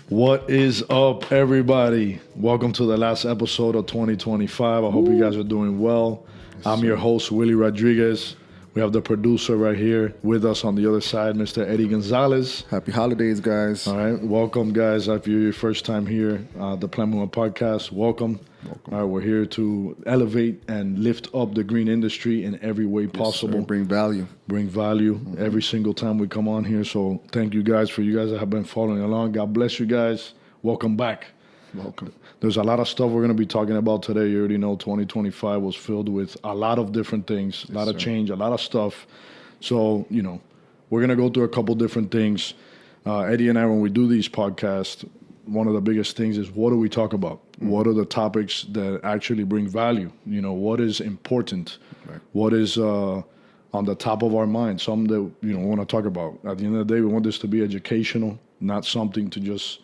What is up, everybody? Welcome to the last episode of 2025. I hope you guys are doing well. I'm your host, Willie Rodriguez. We have the producer right here with us on the other side, Mr. Eddie Gonzalez. Happy holidays, guys. All right, welcome, guys. If you're your first time here, the Plant Movement Podcast, welcome. All right, we're here to elevate and lift up the green industry in every way possible. Sir. Bring value. Every single time we come on here. So thank you guys for you guys that have been following along. God bless you guys. Welcome back. Welcome. There's a lot of stuff we're going to be talking about today. You already know 2025 was filled with a lot of different things, a lot of change, a lot of stuff. So, we're going to go through a couple different things. Eddie and I, when we do these podcasts, one of the biggest things is what do we talk about? What are the topics that actually bring value? What is important? Right. What is on the top of our mind? Something that, we want to talk about. At the end of the day, we want this to be educational, not something to just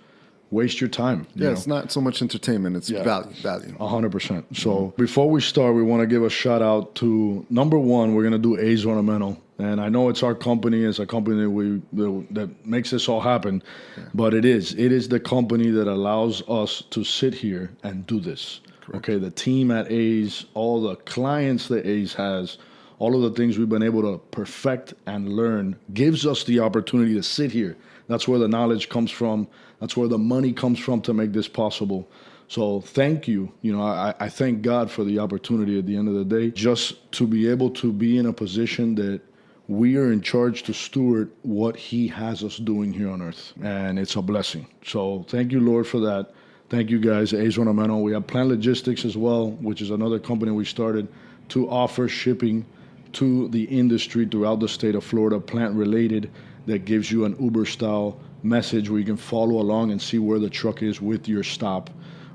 waste your time. It's not so much entertainment. It's value. 100%. So before we start, we want to give a shout out to number one. We're going to do A's Ornamental. And I know it's our company. It's a company that makes this all happen. Yeah. But it is the company that allows us to sit here and do this. Correct. Okay, the team at A's, all the clients that A's has, all of the things we've been able to perfect and learn gives us the opportunity to sit here. That's where the knowledge comes from. That's where the money comes from to make this possible. So thank you. I thank God for the opportunity at the end of the day, just to be able to be in a position that we are in charge to steward what he has us doing here on earth. And it's a blessing. So thank you, Lord, for that. Thank you, guys. A's Ornamental. We have Plant Logistics as well, which is another company we started to offer shipping to the industry throughout the state of Florida, plant related, that gives you an Uber style message where you can follow along and see where the truck is with your stop,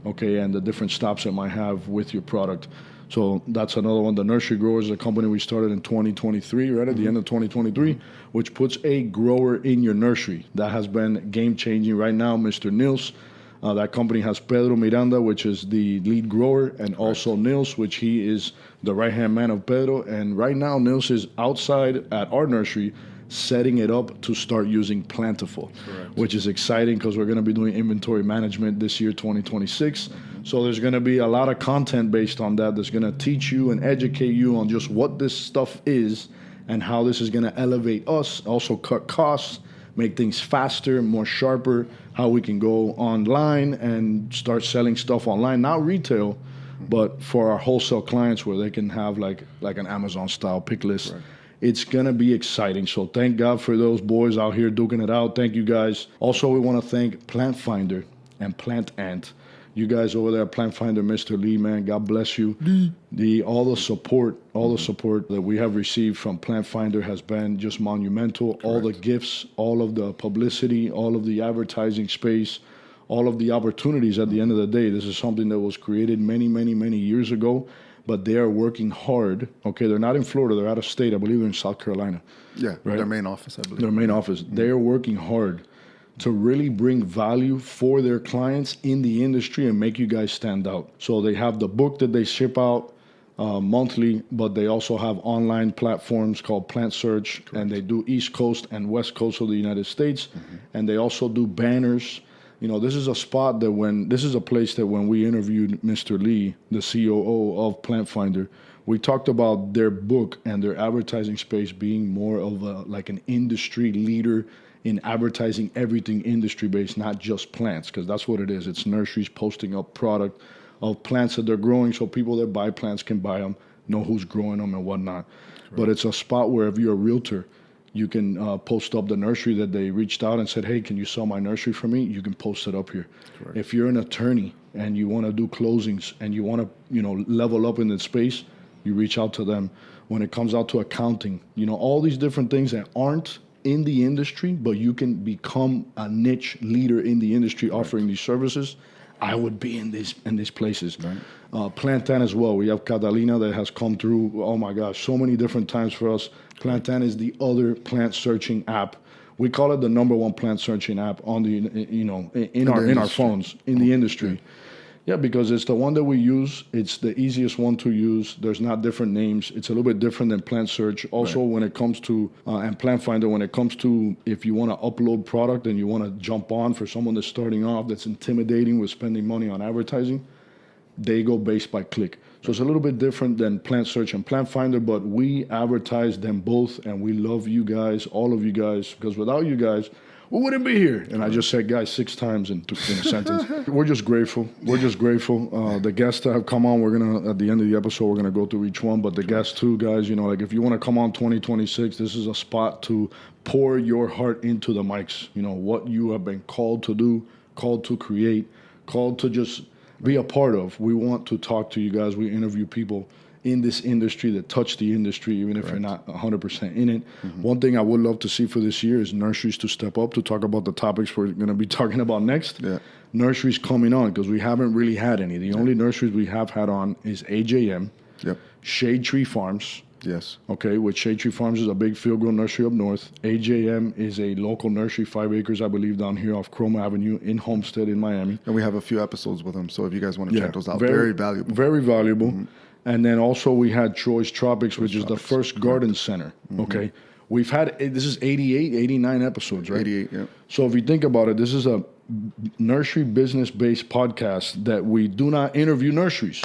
okay, and the different stops it might have with your product. So that's another one. The Nursery Growers is a company we started in 2023, right at the end of 2023, which puts a grower in your nursery. That has been game changing right now. Mr. Nils, that company has Pedro Miranda, which is the lead grower, and also Nils, which he is the right-hand man of Pedro. And right now, Nils is outside at our nursery setting it up to start using Plentiful, which is exciting because we're going to be doing inventory management this year, 2026. So there's going to be a lot of content based on that that's going to teach you and educate you on just what this stuff is and how this is going to elevate us, also cut costs, make things faster, more sharper, how we can go online and start selling stuff online, not retail, but for our wholesale clients where they can have like an Amazon style pick list. Right. It's going to be exciting. So thank God for those boys out here duking it out. Thank you, guys. Also, we want to thank Plant Finder and Plant Ant. You guys over there at Plant Finder, Mr. Lee, man, God bless you. All the support that we have received from Plant Finder has been just monumental. Correct. All the gifts, all of the publicity, all of the advertising space, all of the opportunities at the end of the day. This is something that was created many, many, many years ago. But they are working hard. Okay, they're not in Florida. They're out of state. I believe they're in South Carolina. Yeah, right? Their main office, I believe. Their main office. They are working hard to really bring value for their clients in the industry and make you guys stand out. So they have the book that they ship out monthly, but they also have online platforms called Plant Search. Correct. And they do East Coast and West Coast of the United States. And they also do banners. This is a spot that this is a place that when we interviewed Mr. Lee, the COO of Plant Finder, we talked about their book and their advertising space being more of like an industry leader in advertising everything industry-based, not just plants, because that's what it is. It's nurseries posting up product of plants that they're growing so people that buy plants can buy them, know who's growing them and whatnot. Right. But it's a spot where if you're a realtor, you can post up the nursery that they reached out and said, hey, can you sell my nursery for me? You can post it up here. Correct. If you're an attorney and you want to do closings and you want to, level up in the space, you reach out to them. When it comes out to accounting, all these different things that aren't in the industry, but you can become a niche leader in the industry offering these services. I would be in these places. Right. Plantan as well. We have Catalina that has come through. Oh my gosh, so many different times for us. Plantan is the other plant searching app. We call it the number one plant searching app on the in our phones in the industry. Yeah, because it's the one that we use. It's the easiest one to use. There's not different names. It's a little bit different than Plant Search. Also, when it comes to, and Plant Finder, when it comes to if you want to upload product and you want to jump on for someone that's starting off, that's intimidating with spending money on advertising, they go based by click. So it's a little bit different than Plant Search and Plant Finder, but we advertise them both, and we love you guys, all of you guys, because without you guys, we wouldn't be here. And I just said guys 6 times in a sentence. We're just grateful. We're just grateful. The guests that have come on, we're going to, at the end of the episode, we're going to go through each one. But the guests too, guys, you know, like if you want to come on 2026, this is a spot to pour your heart into the mics. You know, what you have been called to do, called to create, called to just be a part of. We want to talk to you guys. We interview people in this industry that touch the industry, even if you're not 100% in it. One thing I would love to see for this year is nurseries to step up to talk about the topics we're going to be talking about next. Nurseries coming on, because we haven't really had any. The only nurseries we have had on is AJM, Shade Tree Farms. Okay, which Shade Tree Farms is a big field grown nursery up north. AJM is a local nursery, 5 acres, I believe, down here off Chrome Avenue in Homestead in Miami. And we have a few episodes with them, so if you guys want to check those out, very valuable. Very valuable. And then also we had Troy's Tropics, which is the first garden center. Okay. We've had, this is 88, 89 episodes, right? 88, yeah. So if you think about it, this is a nursery business-based podcast that we do not interview nurseries.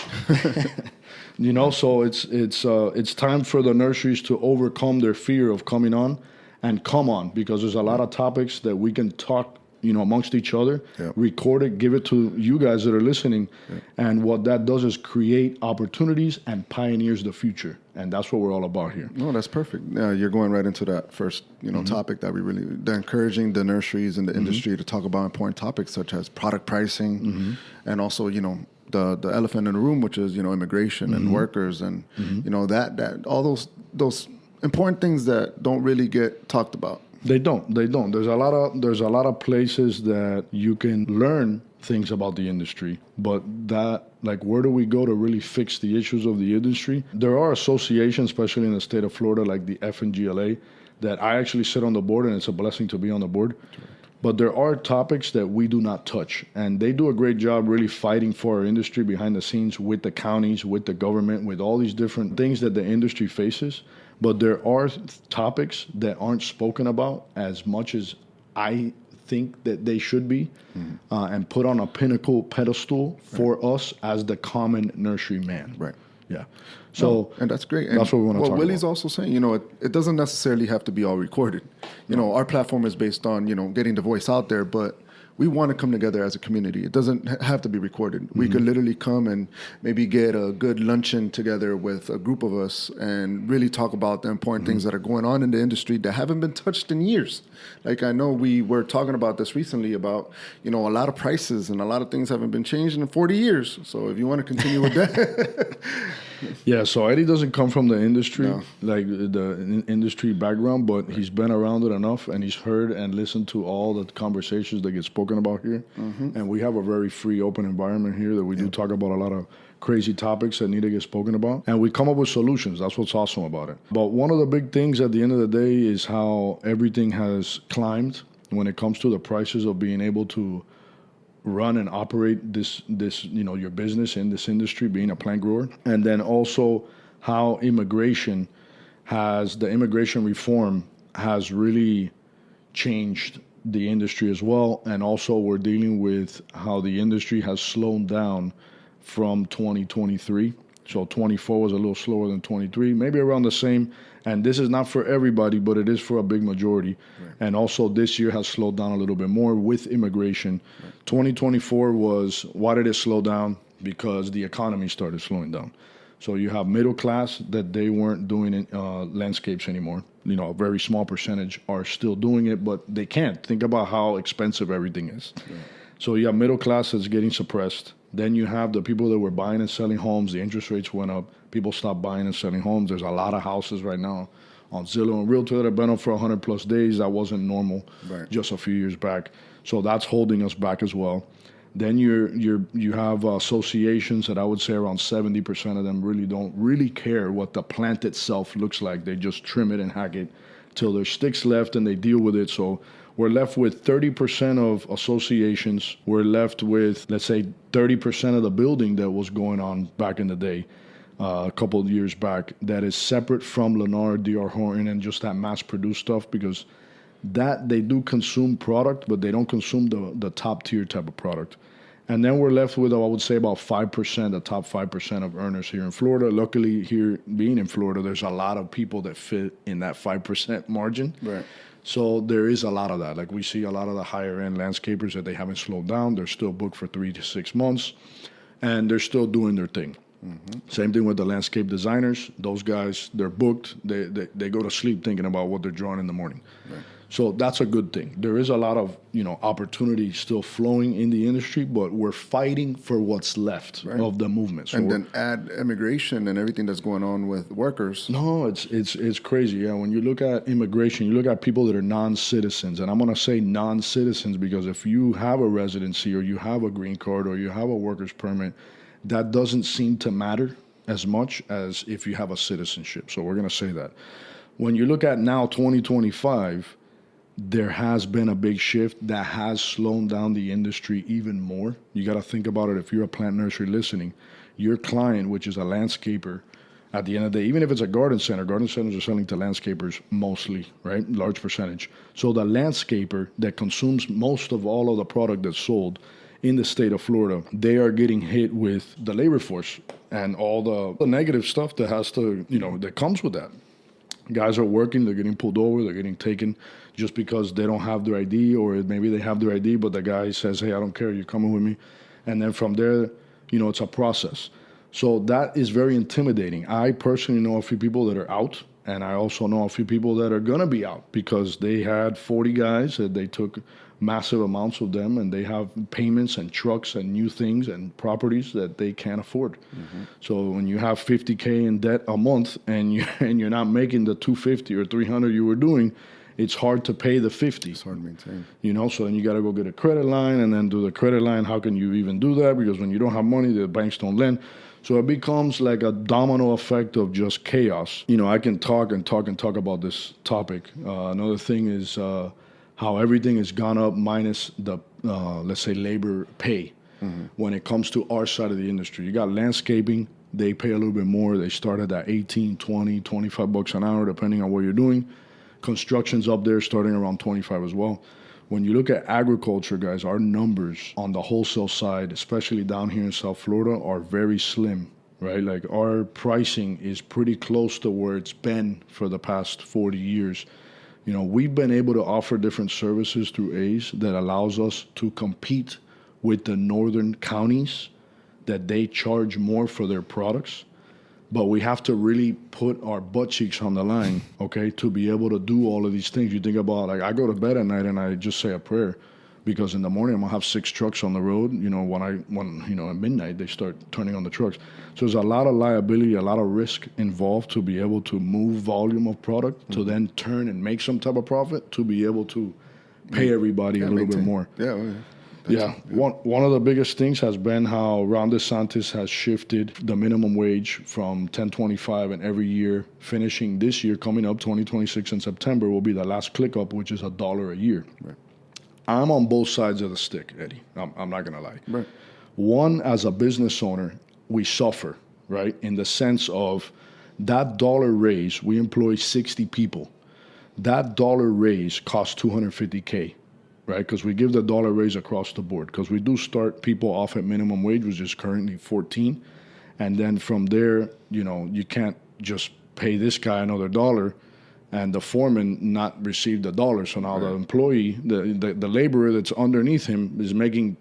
You know, so it's time for the nurseries to overcome their fear of coming on and come on, because there's a lot of topics that we can talk, you know, amongst each other, record it, give it to you guys that are listening. And what that does is create opportunities and pioneers the future. And that's what we're all about here. No, that's perfect. You're going right into that first, you know, topic that we really, they're encouraging the nurseries and the industry to talk about important topics such as product pricing and also, you know, the elephant in the room, which is, you know, immigration and workers and, you know, that all those important things that don't really get talked about. They don't. There's a lot of places that you can learn things about the industry, but that, like, where do we go to really fix the issues of the industry? There are associations, especially in the state of Florida, like the FNGLA, that I actually sit on the board, and it's a blessing to be on the board. But there are topics that we do not touch, and they do a great job really fighting for our industry behind the scenes with the counties, with the government, with all these different things that the industry faces. But there are topics that aren't spoken about as much as I think that they should be, and put on a pinnacle pedestal for us as the common nursery man. Right. Yeah. So and that's great. And that's what we want to talk about. Willie's also saying, you know, it doesn't necessarily have to be all recorded. You know, our platform is based on, you know, getting the voice out there, but we want to come together as a community. It doesn't have to be recorded. We could literally come and maybe get a good luncheon together with a group of us and really talk about the important things that are going on in the industry that haven't been touched in years. Like, I know we were talking about this recently about, you know, a lot of prices and a lot of things haven't been changed in 40 years. So if you want to continue with that. Yeah, so Eddie doesn't come from the industry, like the industry background, but he's been around it enough, and he's heard and listened to all the conversations that get spoken about here. And we have a very free, open environment here that we do talk about a lot of crazy topics that need to get spoken about. And we come up with solutions. That's what's awesome about it. But one of the big things at the end of the day is how everything has climbed when it comes to the prices of being able to run and operate this you know, your business in this industry, being a plant grower. And then also how the immigration reform has really changed the industry as well. And also we're dealing with how the industry has slowed down from 2023. So 24 was a little slower than 23, maybe around the same. And this is not for everybody, but it is for a big majority. And also this year has slowed down a little bit more with immigration. 2024 was, why did it slow down? Because the economy started slowing down. So you have middle class that they weren't doing landscapes anymore. You know, a very small percentage are still doing it, but they can't. Think about how expensive everything is. So you have middle class that's getting suppressed. Then you have the people that were buying and selling homes. The interest rates went up. People stopped buying and selling homes. There's a lot of houses right now on Zillow and Realtor that have been up for 100 plus days. That wasn't normal just a few years back. So that's holding us back as well. Then you have associations that I would say around 70% of them really don't really care what the plant itself looks like. They just trim it and hack it. till there's sticks left and they deal with it. So we're left with 30% of associations. We're left with, let's say, 30% of the building that was going on back in the day, a couple of years back, that is separate from Lennar, D.R. Horton, and just that mass-produced stuff, because that they do consume product, but they don't consume the top-tier type of product. And then we're left with, I would say, about 5%, the top 5% of earners here in Florida. Luckily, here, being in Florida, there's a lot of people that fit in that 5% margin. Right. So there is a lot of that. Like, we see a lot of the higher-end landscapers that they haven't slowed down. They're still booked for 3 to 6 months, and they're still doing their thing. Mm-hmm. Same thing with the landscape designers. Those guys, they're booked. They go to sleep thinking about what they're drawing in the morning. Right. So that's a good thing. There is a lot of, opportunity still flowing in the industry, but we're fighting for what's left of the movement. So, and then add immigration and everything that's going on with workers. No, it's crazy. Yeah, when you look at immigration, you look at people that are non-citizens, and I'm going to say non-citizens because if you have a residency or you have a green card or you have a worker's permit, that doesn't seem to matter as much as if you have a citizenship. So we're going to say that. When you look at now 2025, there has been a big shift that has slowed down the industry even more. You got to think about it. If you're a plant nursery listening, your client, which is a landscaper, at the end of the day, even if it's a garden centers are selling to landscapers mostly, right? Large percentage. So the landscaper that consumes most of all of the product that's sold in the state of Florida, they are getting hit with the labor force and all the negative stuff that has to, that comes with that. Guys are working, they're getting pulled over, they're getting taken just because they don't have their ID, or maybe they have their ID, but the guy says, hey, I don't care, you're coming with me. And then from there, it's a process. So that is very intimidating. I personally know a few people that are out, and I also know a few people that are going to be out because they had 40 guys that they took massive amounts of them, and they have payments and trucks and new things and properties that they can't afford. Mm-hmm. So when you have $50K in debt a month and you're not making the $250 or $300 you were doing, it's hard to pay the $50. It's hard to maintain. So then you got to go get a credit line and then do the credit line. How can you even do that? Because when you don't have money, the banks don't lend. So it becomes like a domino effect of just chaos. I can talk about this topic. Another thing is how everything has gone up minus the, let's say, labor pay. Mm-hmm. When it comes to our side of the industry. You got landscaping, they pay a little bit more. They start at that 18, 20, 25 bucks an hour, depending on what you're doing. Construction's up there starting around 25 as well. When you look at agriculture, guys, our numbers on the wholesale side, especially down here in South Florida, are very slim, right? Like, our pricing is pretty close to where it's been for the past 40 years. We've been able to offer different services through A's that allows us to compete with the northern counties that they charge more for their products. But we have to really put our butt cheeks on the line, okay, to be able to do all of these things. You think about, like, I go to bed at night and I just say a prayer because in the morning I'm going to have 6 trucks on the road. When at midnight they start turning on the trucks. So there's a lot of liability, a lot of risk involved to be able to move volume of product to then turn and make some type of profit to be able to pay everybody a little bit more. Yeah. One of the biggest things has been how Ron DeSantis has shifted the minimum wage from $10.25 and every year, finishing this year, coming up 2026 in September, will be the last click up, which is $1 a year. Right. I'm on both sides of the stick, Eddie. I'm not going to lie. Right. One, as a business owner, we suffer, right? In the sense of that dollar raise, we employ 60 people. That dollar raise costs $250K. Right, because we give the dollar raise across the board. Because we do start people off at minimum wage, which is currently 14, and then from there, you can't just pay this guy another dollar, and the foreman not receive the dollar. So now the employee, the laborer that's underneath him is making,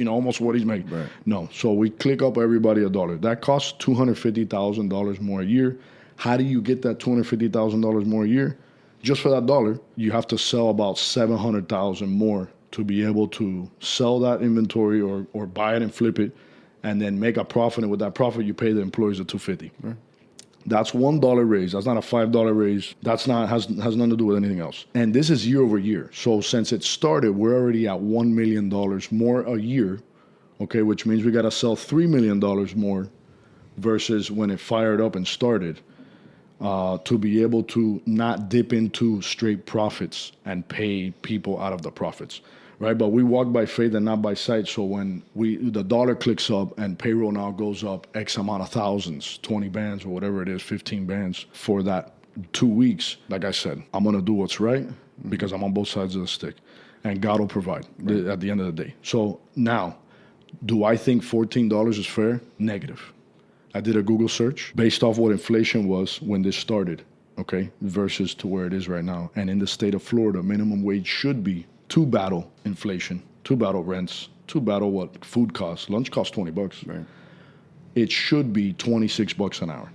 almost what he's making. Right. No, so we click up everybody $1. That costs $250,000 more a year. How do you get that $250,000 more a year? Just for that dollar, you have to sell about $700,000 more to be able to sell that inventory or buy it and flip it, and then make a profit. And with that profit, you pay the employees the $250. Right. That's $1 raise. That's not a $5 raise. That's not has nothing to do with anything else. And this is year over year. So since it started, we're already at $1 million more a year. Okay, which means we got to sell $3 million more versus when it fired up and started. to be able to not dip into straight profits and pay people out of the profits, right? But we walk by faith and not by sight. So when the dollar clicks up and payroll now goes up X amount of thousands, 20 bands or whatever it is, 15 bands for that 2 weeks, like I said, I'm going to do what's right because I'm on both sides of the stick, and God will provide at the end of the day. So now, do I think $14 is fair? Negative. I did a Google search based off what inflation was when this started, okay, versus to where it is right now. And in the state of Florida, minimum wage should be to battle inflation, to battle rents, to battle what food costs. Lunch costs $20. Right. It should be $26 an hour.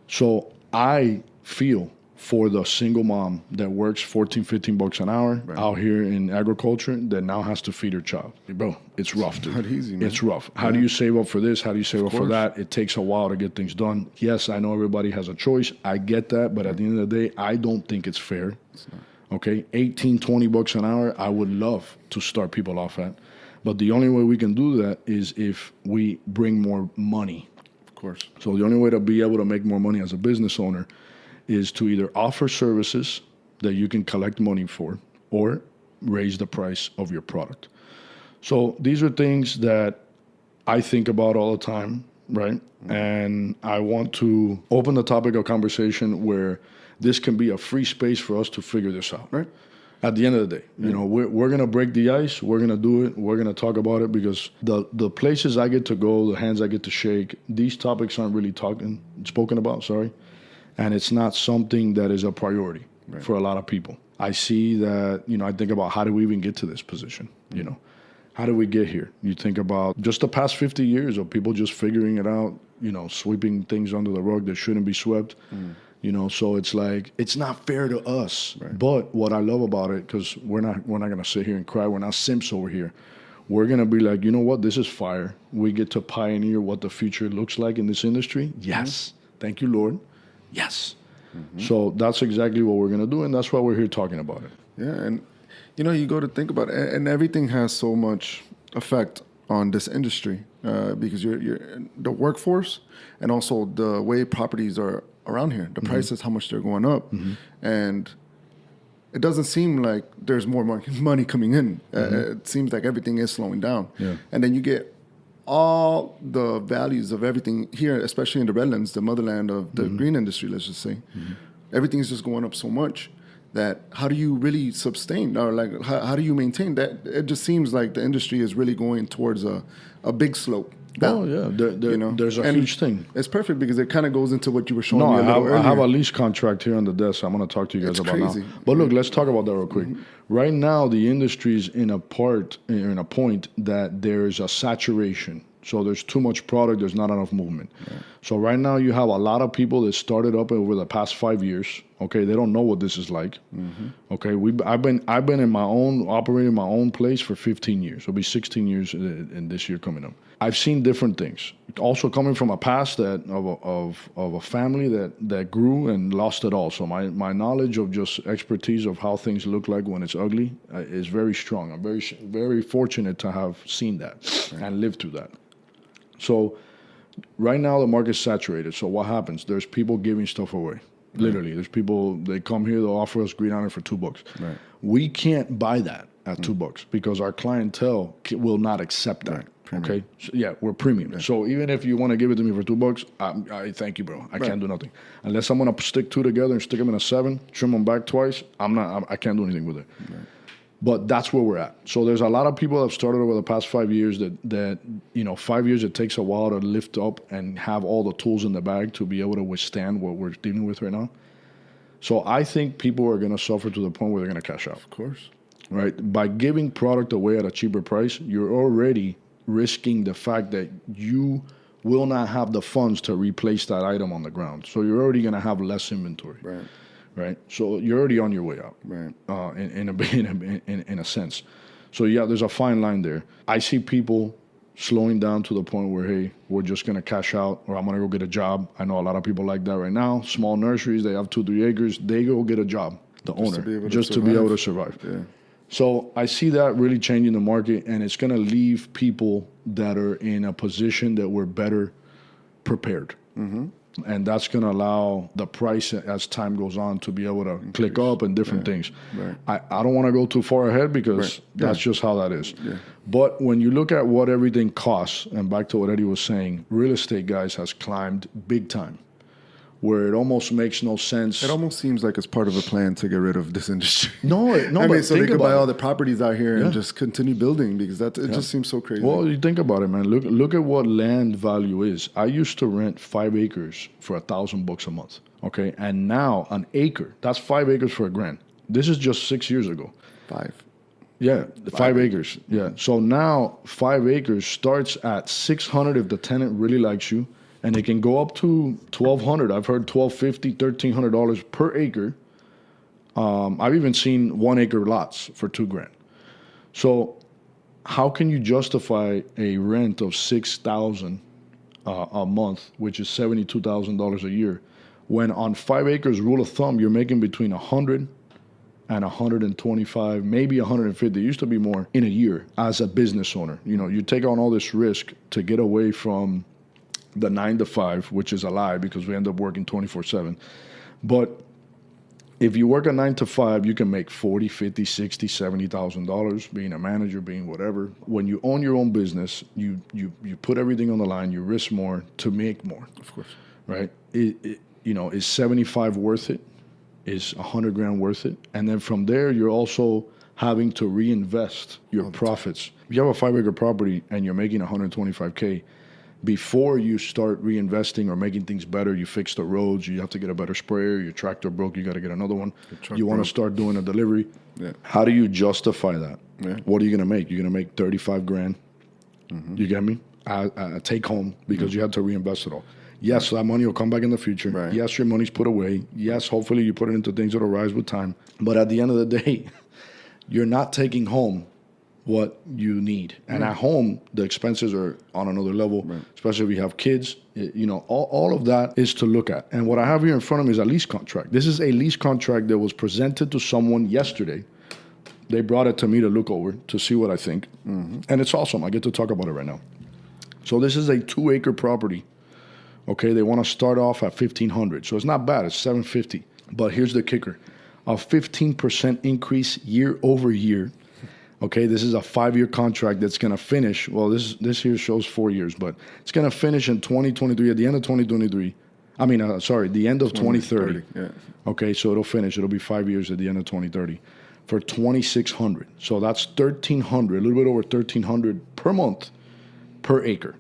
So I feel for the single mom that works $14-15 an hour out here in agriculture that now has to feed her child. Bro, it's rough, dude. Not easy, man. It's rough. How do you save up for this? How do you save up for that? It takes a while to get things done. Yes, I know everybody has a choice. I get that. But at the end of the day, I don't think it's fair. It's not. Okay, $18-20 an hour, I would love to start people off at. But the only way we can do that is if we bring more money. Of course. So the only way to be able to make more money as a business owner is to either offer services that you can collect money for or raise the price of your product. So these are things that I think about all the time, right? And I want to open the topic of conversation where this can be a free space for us to figure this out. Right. At the end of the day, you know, we're going to break the ice. We're going to do it. We're going to talk about it because the places I get to go, the hands I get to shake, these topics aren't really spoken about, and it's not something that is a priority for a lot of people. I see that, you know, I think about how do we even get to this position, you know? How do we get here? You think about just the past 50 years of people just figuring it out, you know, sweeping things under the rug that shouldn't be swept. You know, so it's like, it's not fair to us. Right. But what I love about it, because we're not going to sit here and cry. We're not simps over here. We're going to be like, you know what? This is fire. We get to pioneer what the future looks like in this industry. Yes. Thank you, Lord. Yes. So that's exactly what we're going to do. And that's why we're here talking about it. Yeah. And, you know, you go to think about it, and everything has so much effect on this industry because you're the workforce and also the way properties are around here, the prices, how much they're going up, and it doesn't seem like there's more money coming in. It seems like everything is slowing down, and then you get all the values of everything here, especially in the Redlands, the motherland of the green industry. Let's just say everything is just going up so much that how do you really sustain, or like how do you maintain that? It just seems like the industry is really going towards a big slope down. Oh yeah, you know? There's a huge thing. It's perfect because it kind of goes into what you were showing me a little earlier. I have a lease contract here on the desk. I'm going to talk to you guys about crazy. now. But look, let's talk about that real quick. Right now, the industry is in a point that there is a saturation. So there's too much product. There's not enough movement. Yeah. So right now you have a lot of people that started up over the past 5 years. Okay, they don't know what this is like. Okay, I've been operating my own place for 15 years. It'll be 16 years in this year coming up. I've seen different things. Also coming from a past of a family that grew and lost it all. So my knowledge of just expertise of how things look like when it's ugly is very strong. I'm very fortunate to have seen that and lived through that. So right now the market's saturated. So what happens? There's people giving stuff away. Literally, there's people, they come here, they'll offer us green iron for $2. Right. We can't buy that at $2 because our clientele will not accept that. Okay, so, yeah, we're premium. So even if you want to give it to me for $2, I thank you, bro. I can't do nothing unless I'm gonna stick two together and stick them in a 7, trim them back twice. I can't do anything with it. But that's where we're at. So there's a lot of people that have started over the past 5 years that you know, 5 years it takes a while to lift up and have all the tools in the bag to be able to withstand what we're dealing with right now. So I think people are going to suffer to the point where they're going to cash out. Of course. Right? By giving product away at a cheaper price, you're already risking the fact that you will not have the funds to replace that item on the ground. So you're already going to have less inventory. Right. So you're already on your way out. Right. In a sense. So yeah, there's a fine line there. I see people slowing down to the point where, hey, we're just going to cash out or I'm going to go get a job. I know a lot of people like that right now. Small nurseries, they have 2-3 acres. They go get a job, the owner, just to be able to survive. Yeah. So I see that really changing the market, and it's going to leave people that are in a position that were better prepared. And that's going to allow the price as time goes on to be able to click up and different things. Right. I don't want to go too far ahead because that's just how that is. Yeah. But when you look at what everything costs, and back to what Eddie was saying, real estate, guys, has climbed big time, where it almost makes no sense. It almost seems like it's part of a plan to get rid of this industry. No, I but mean, so they think could buy about all it. the properties out here and just continue building, because it just seems so crazy. Well, you think about it, man. Look at what land value is. I used to rent 5 acres for $1,000 a month. Okay, and now an acre, that's 5 acres for $1,000. This is just 6 years ago. 5. Yeah, 5 acres. Yeah. So now 5 acres starts at $600 if the tenant really likes you, and it can go up to $1,200. I've heard $1,250, $1,300 per acre. I've even seen 1 acre lots for $2,000. So how can you justify a rent of $6,000 a month, which is $72,000 a year, when on 5 acres, rule of thumb, you're making between 100 and 125, maybe 150. It used to be more in a year as a business owner. You know, you take on all this risk to get away from the 9 to 5, which is a lie because we end up working 24/7. But if you work a 9 to 5, you can make $40, $50, $60, $70,000 being a manager, being whatever. When you own your own business, you put everything on the line. You risk more to make more. Of course, right? Is 75 worth it? Is $100,000 worth it? And then from there, you're also having to reinvest your profits. If you have a 5 acre property and you're making $125K, before you start reinvesting or making things better, you fix the roads, you have to get a better sprayer, your tractor broke, you got to get another one. You want to start doing a delivery. Yeah. How do you justify that? Yeah. What are you going to make? You're going to make $35,000. Mm-hmm. You get me? Take home because you have to reinvest it all. Yes, that money will come back in the future. Right. Yes, your money's put away. Yes, hopefully you put it into things that'll rise with time. But at the end of the day, you're not taking home what you need. And at home, the expenses are on another level, especially if you have kids. All of that is to look at. And what I have here in front of me is a lease contract. This is a lease contract that was presented to someone yesterday. They brought it to me to look over to see what I think. Mm-hmm. And it's awesome. I get to talk about it right now. So this is a 2 acre property. Okay, they want to start off at $1,500. So it's not bad. It's $750. But here's the kicker. A 15% increase year over year. Okay, this is a 5-year contract that's going to finish. Well, this here shows 4 years, but it's going to finish in 2023, at the end of 2023. The end of 2030. Yeah. Okay, so it'll finish. It'll be 5 years at the end of 2030 for $2,600. So that's $1,300, a little bit over $1,300 per month per acre.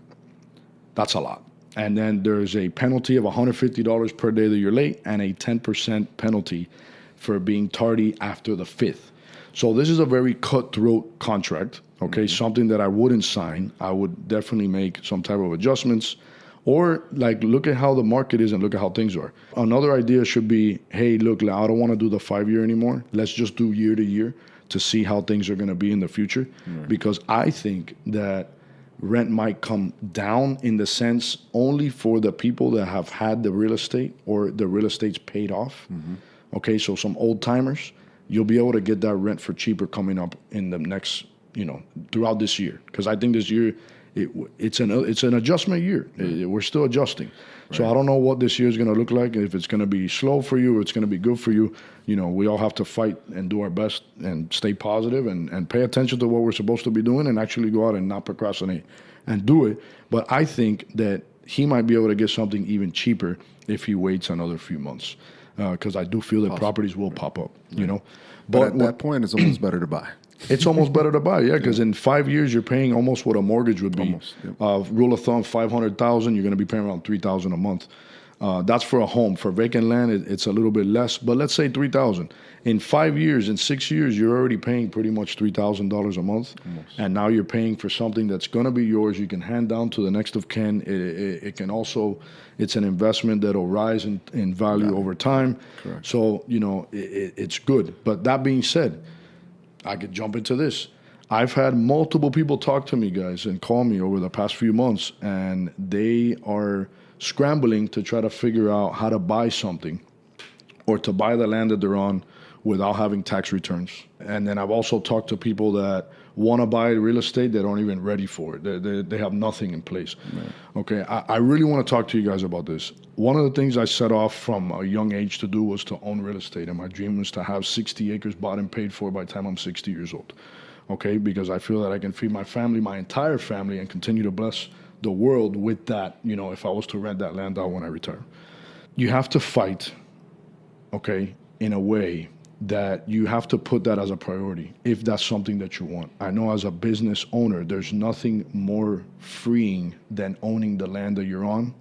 That's a lot. And then there's a penalty of $150 per day that you're late and a 10% penalty for being tardy after the 5th. So this is a very cutthroat contract, okay, something that I wouldn't sign. I would definitely make some type of adjustments or look at how the market is and look at how things are. Another idea should be, hey, look, I don't want to do the 5-year anymore. Let's just do year to year to see how things are going to be in the future. Because I think that rent might come down in the sense only for the people that have had the real estate or the real estate's paid off. Okay, so some old timers. You'll be able to get that rent for cheaper coming up in the next, throughout this year. Because I think this year, it's an adjustment year. We're still adjusting. Right. So I don't know what this year is going to look like, if it's going to be slow for you or it's going to be good for you. We all have to fight and do our best and stay positive and pay attention to what we're supposed to be doing and actually go out and not procrastinate and do it. But I think that he might be able to get something even cheaper if he waits another few months. Because I do feel that properties will pop up, But at that point, it's almost better to buy. It's almost better to buy, yeah, because in 5 years, you're paying almost what a mortgage would be. Almost, yep. Rule of thumb, $500,000, you're going to be paying around $3,000 a month. That's for a home. For vacant land, it's a little bit less, but let's say $3,000. In 5 years, in 6 years, you're already paying pretty much $3,000 a month, and now you're paying for something that's going to be yours. You can hand down to the next of kin. It can also, it's an investment that'll rise in value over time. Correct. So it's good. But that being said, I could jump into this. I've had multiple people talk to me, guys, and call me over the past few months, and they are scrambling to try to figure out how to buy something or to buy the land that they're on without having tax returns. And then I've also talked to people that want to buy real estate, they don't even ready for it. They have nothing in place. Right. Okay, I really want to talk to you guys about this. One of the things I set off from a young age to do was to own real estate, and my dream was to have 60 acres bought and paid for by the time I'm 60 years old. Okay, because I feel that I can feed my family, my entire family, and continue to bless the world with that, if I was to rent that land out when I retire. You have to fight, okay, in a way that you have to put that as a priority if that's something that you want. I know as a business owner, there's nothing more freeing than owning the land that you're on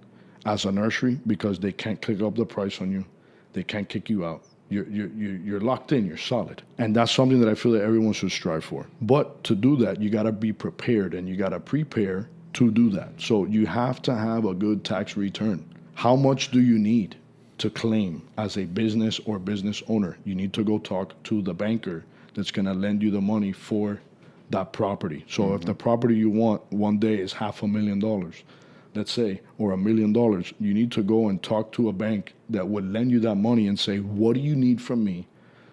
as a nursery, because they can't click up the price on you. They can't kick you out. You're locked in, you're solid. And that's something that I feel that everyone should strive for. But to do that, you gotta be prepared, and you gotta prepare to do that. So you have to have a good tax return. How much do you need to claim as a business or business owner? You need to go talk to the banker that's gonna lend you the money for that property. So if the property you want one day is $500,000, let's say, or $1 million, you need to go and talk to a bank that would lend you that money and say, what do you need from me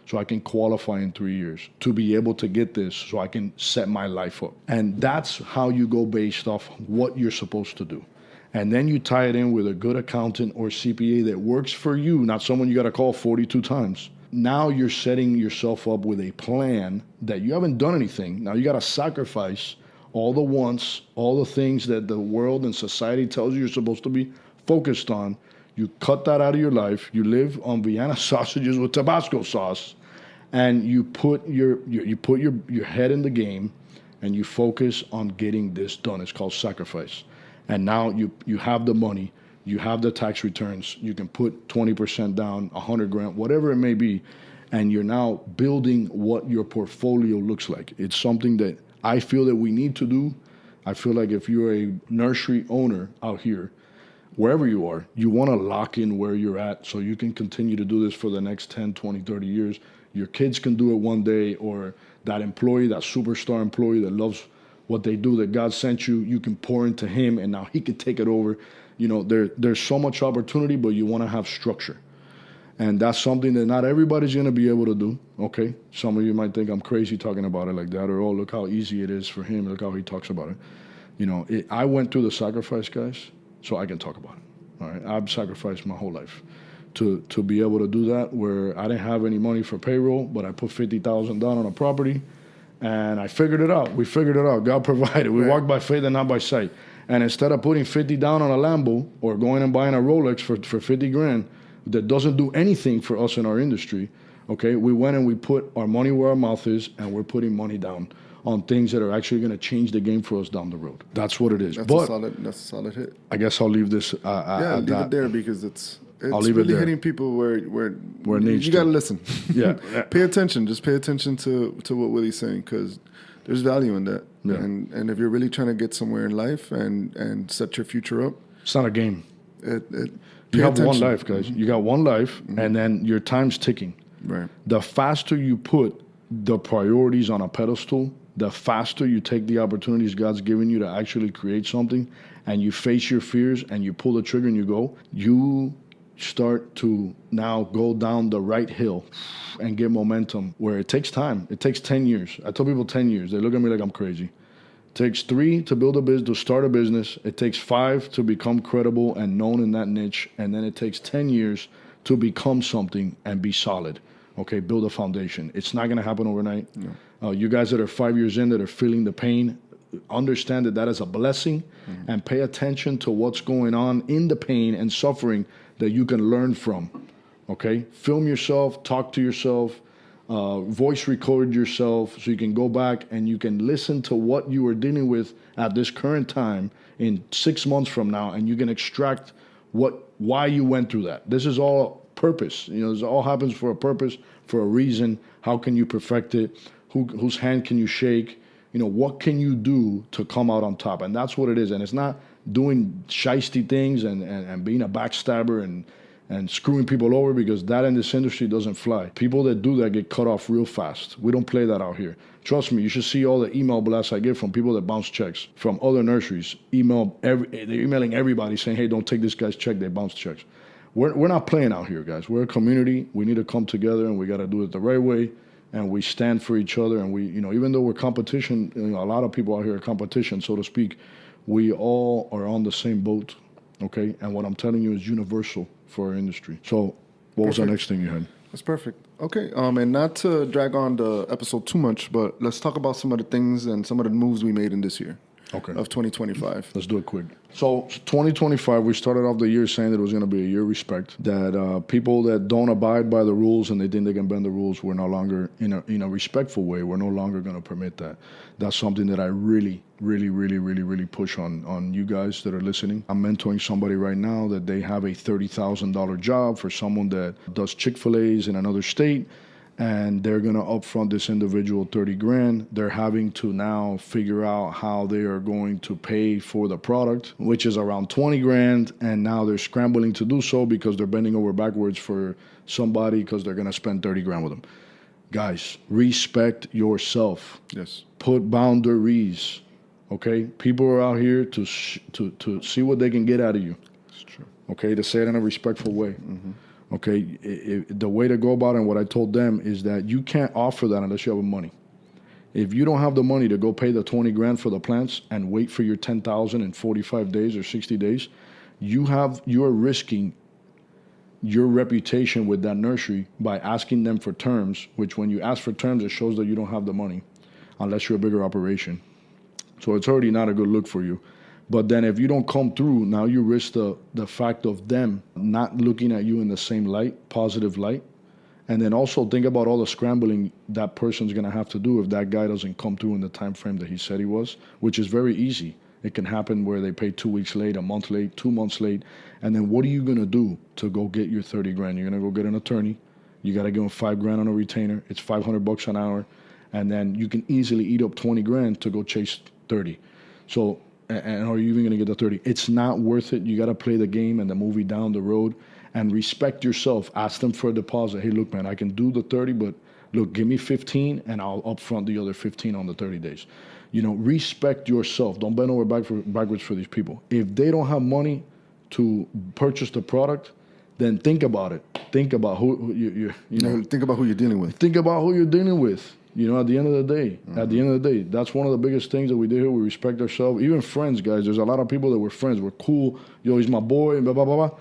so I can qualify in 3 years to be able to get this so I can set my life up? And that's how you go based off what you're supposed to do. And then you tie it in with a good accountant or CPA that works for you, not someone you got to call 42 times. Now you're setting yourself up with a plan that you haven't done anything. Now you got to sacrifice all the wants, all the things that the world and society tells you you're supposed to be focused on. You cut that out of your life. You live on Vienna sausages with Tabasco sauce, and you put your head in the game, and you focus on getting this done. It's called sacrifice. And now you have the money, you have the tax returns. You can put 20% down, 100 grand, whatever it may be, and you're now building what your portfolio looks like. It's something that I feel that we need to do. I feel like if you're a nursery owner out here, wherever you are, you want to lock in where you're at so you can continue to do this for the next 10, 20, 30 years. Your kids can do it one day, or that employee, that superstar employee that loves what they do, that God sent you, you can pour into him and now he can take it over. There's so much opportunity, but you want to have structure. And that's something that not everybody's going to be able to do, okay? Some of you might think I'm crazy talking about it like that, or, oh, look how easy it is for him. Look how he talks about it. I went through the sacrifice, guys, so I can talk about it, all right? I've sacrificed my whole life to be able to do that, where I didn't have any money for payroll, but I put $50,000 down on a property, and I figured it out. We figured it out. God provided. We walked by faith and not by sight. And instead of putting 50 down on a Lambo or going and buying a Rolex for 50 grand, that doesn't do anything for us in our industry, okay, we went and we put our money where our mouth is, and we're putting money down on things that are actually going to change the game for us down the road. That's what it is. That's a solid hit. I guess I'll leave this leave it there, because it's really hitting people where it needs you got to listen. Yeah. Pay attention. Just pay attention to what Willie's saying, because there's value in that. Yeah. And if you're really trying to get somewhere in life and set your future up, it's not a game. You have one life, guys. You got one life, and then your time's ticking. Right. The faster you put the priorities on a pedestal, the faster you take the opportunities God's given you to actually create something, and you face your fears and you pull the trigger and you start to now go down the right hill and get momentum, where it takes time. It takes 10 years. I tell people 10 years. They look at me like I'm crazy. It takes 3 to build a business, to start a business. It takes 5 to become credible and known in that niche. And then it takes 10 years to become something and be solid. Okay, build a foundation. It's not going to happen overnight. No. You guys that are 5 years in, that are feeling the pain, understand that is a blessing, and pay attention to what's going on in the pain and suffering that you can learn from. Okay, film yourself, talk to yourself, voice record yourself, so you can go back and you can listen to what you are dealing with at this current time in 6 months from now, and you can extract why you went through that. This is all purpose. This all happens for a purpose, for a reason. How can you perfect it? Whose hand can you shake? What can you do to come out on top? And that's what it is. And it's not doing shisty things and being a backstabber and screwing people over, because that in this industry doesn't fly. People that do that get cut off real fast. We don't play that out here. Trust me, you should see all the email blasts I get from people that bounce checks from other nurseries. They're emailing everybody saying, hey, don't take this guy's check, they bounce checks. We're not playing out here, guys. We're a community. We need to come together, and we got to do it the right way. and we stand for each other, and we, even though we're competition, a lot of people out here are competition, so to speak, we all are on the same boat, okay? And what I'm telling you is universal for our industry. So what was the next thing you had? That's perfect. Okay, and not to drag on the episode too much, but let's talk about some of the things and some of the moves we made in this year. Okay. Of 2025. Let's do it quick. So 2025, we started off the year saying that it was going to be a year of respect, that people that don't abide by the rules and they think they can bend the rules, we're no longer, in a respectful way, we're no longer going to permit that. That's something that I really push on you guys that are listening. I'm mentoring somebody right now that they have a $30,000 job for someone that does Chick-fil-A's in another state, and they're going to upfront this individual 30 grand. They're having to now figure out how they are going to pay for the product, which is around 20 grand. And now they're scrambling to do so because they're bending over backwards for somebody because they're going to spend 30 grand with them. Guys, respect yourself. Yes. Put boundaries. Okay? People are out here to see what they can get out of you. It's true. Okay? To say it in a respectful way. Mm-hmm. Okay, the way to go about it and what I told them is that you can't offer that unless you have money. If you don't have the money to go pay the 20 grand for the plants and wait for your 10,000 in 45 days or 60 days, you are risking your reputation with that nursery by asking them for terms, which when you ask for terms, it shows that you don't have the money unless you're a bigger operation. So it's already not a good look for you. But then if you don't come through, now you risk the fact of them not looking at you in the same light, positive light. And then also think about all the scrambling that person's going to have to do if that guy doesn't come through in the time frame that he said he was, which is very easy. It can happen where they pay 2 weeks late, a month late, 2 months late. And then what are you going to do to go get your 30 grand? You're going to go get an attorney. You got to give him 5 grand on a retainer. It's $500 an hour. And then you can easily eat up 20 grand to go chase 30. So, and are you even going to get the 30? It's not worth it. You got to play the game and the movie down the road and respect yourself. Ask them for a deposit. Hey, look, man, I can do the 30, but look, give me 15 and I'll upfront the other 15 on the 30 days. Respect yourself. Don't bend over backwards for these people. If they don't have money to purchase the product, then think about it. Think about who think about who you're dealing with. Think about who you're dealing with. At the end of the day, that's one of the biggest things that we do here. We respect ourselves. Even friends, guys. There's a lot of people that we're friends. We're cool. He's my boy, blah, blah, blah, blah.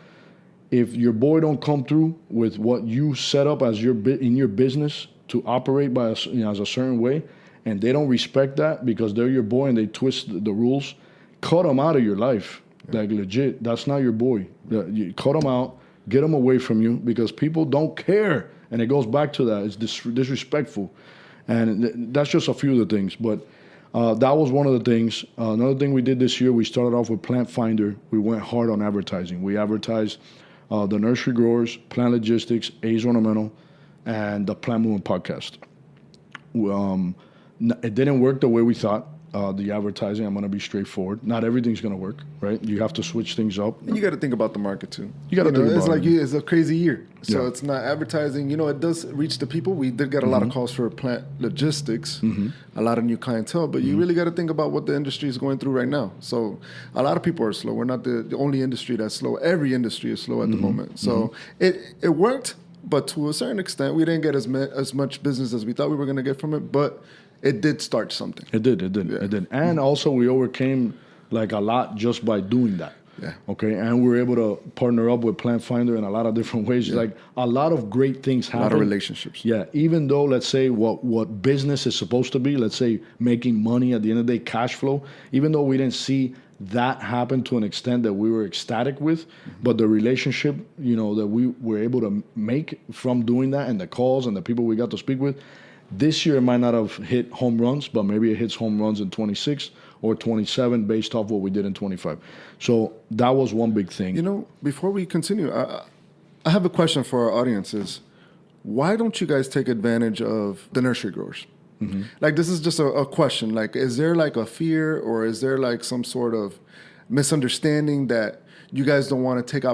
If your boy don't come through with what you set up as in your business to operate by as a certain way, and they don't respect that because they're your boy and they twist the rules, cut them out of your life. Yeah. Like, legit, that's not your boy. You cut them out, get them away from you because people don't care. And it goes back to that. It's disrespectful. And that's just a few of the things. But that was one of the things. Another thing we did this year, we started off with Plant Finder. We went hard on advertising. We advertised the Nursery Growers, Plant Logistics, A's Ornamental, and the Plant Movement podcast. It didn't work the way we thought. The advertising, I'm going to be straightforward. Not everything's going to work, right? You have to switch things up. And you got to think about the market too. You got to think about it. It's a crazy year. So it's not advertising. It does reach the people. We did get a lot of calls for plant logistics, a lot of new clientele, but you really got to think about what the industry is going through right now. So a lot of people are slow. We're not the only industry that's slow. Every industry is slow at the moment. So it worked, but to a certain extent, we didn't get as much business as we thought we were going to get from it, but it did start something. It did. And also we overcame like a lot just by doing that. Yeah. Okay. And we were able to partner up with Plant Finder in a lot of different ways. Yeah. Like a lot of great things happen. A lot of relationships. Yeah. Even though, let's say what business is supposed to be, let's say making money at the end of the day, cash flow, even though we didn't see that happen to an extent that we were ecstatic with, but the relationship, that we were able to make from doing that and the calls and the people we got to speak with, this year it might not have hit home runs, but maybe it hits home runs in 26 or 27 based off what we did in 25. So that was one big thing. Before we continue, I have a question for our audiences. Why don't you guys take advantage of the nursery growers? Mm-hmm. Like, this is just a question. Like, is there like a fear or is there like some sort of misunderstanding that you guys don't want to take the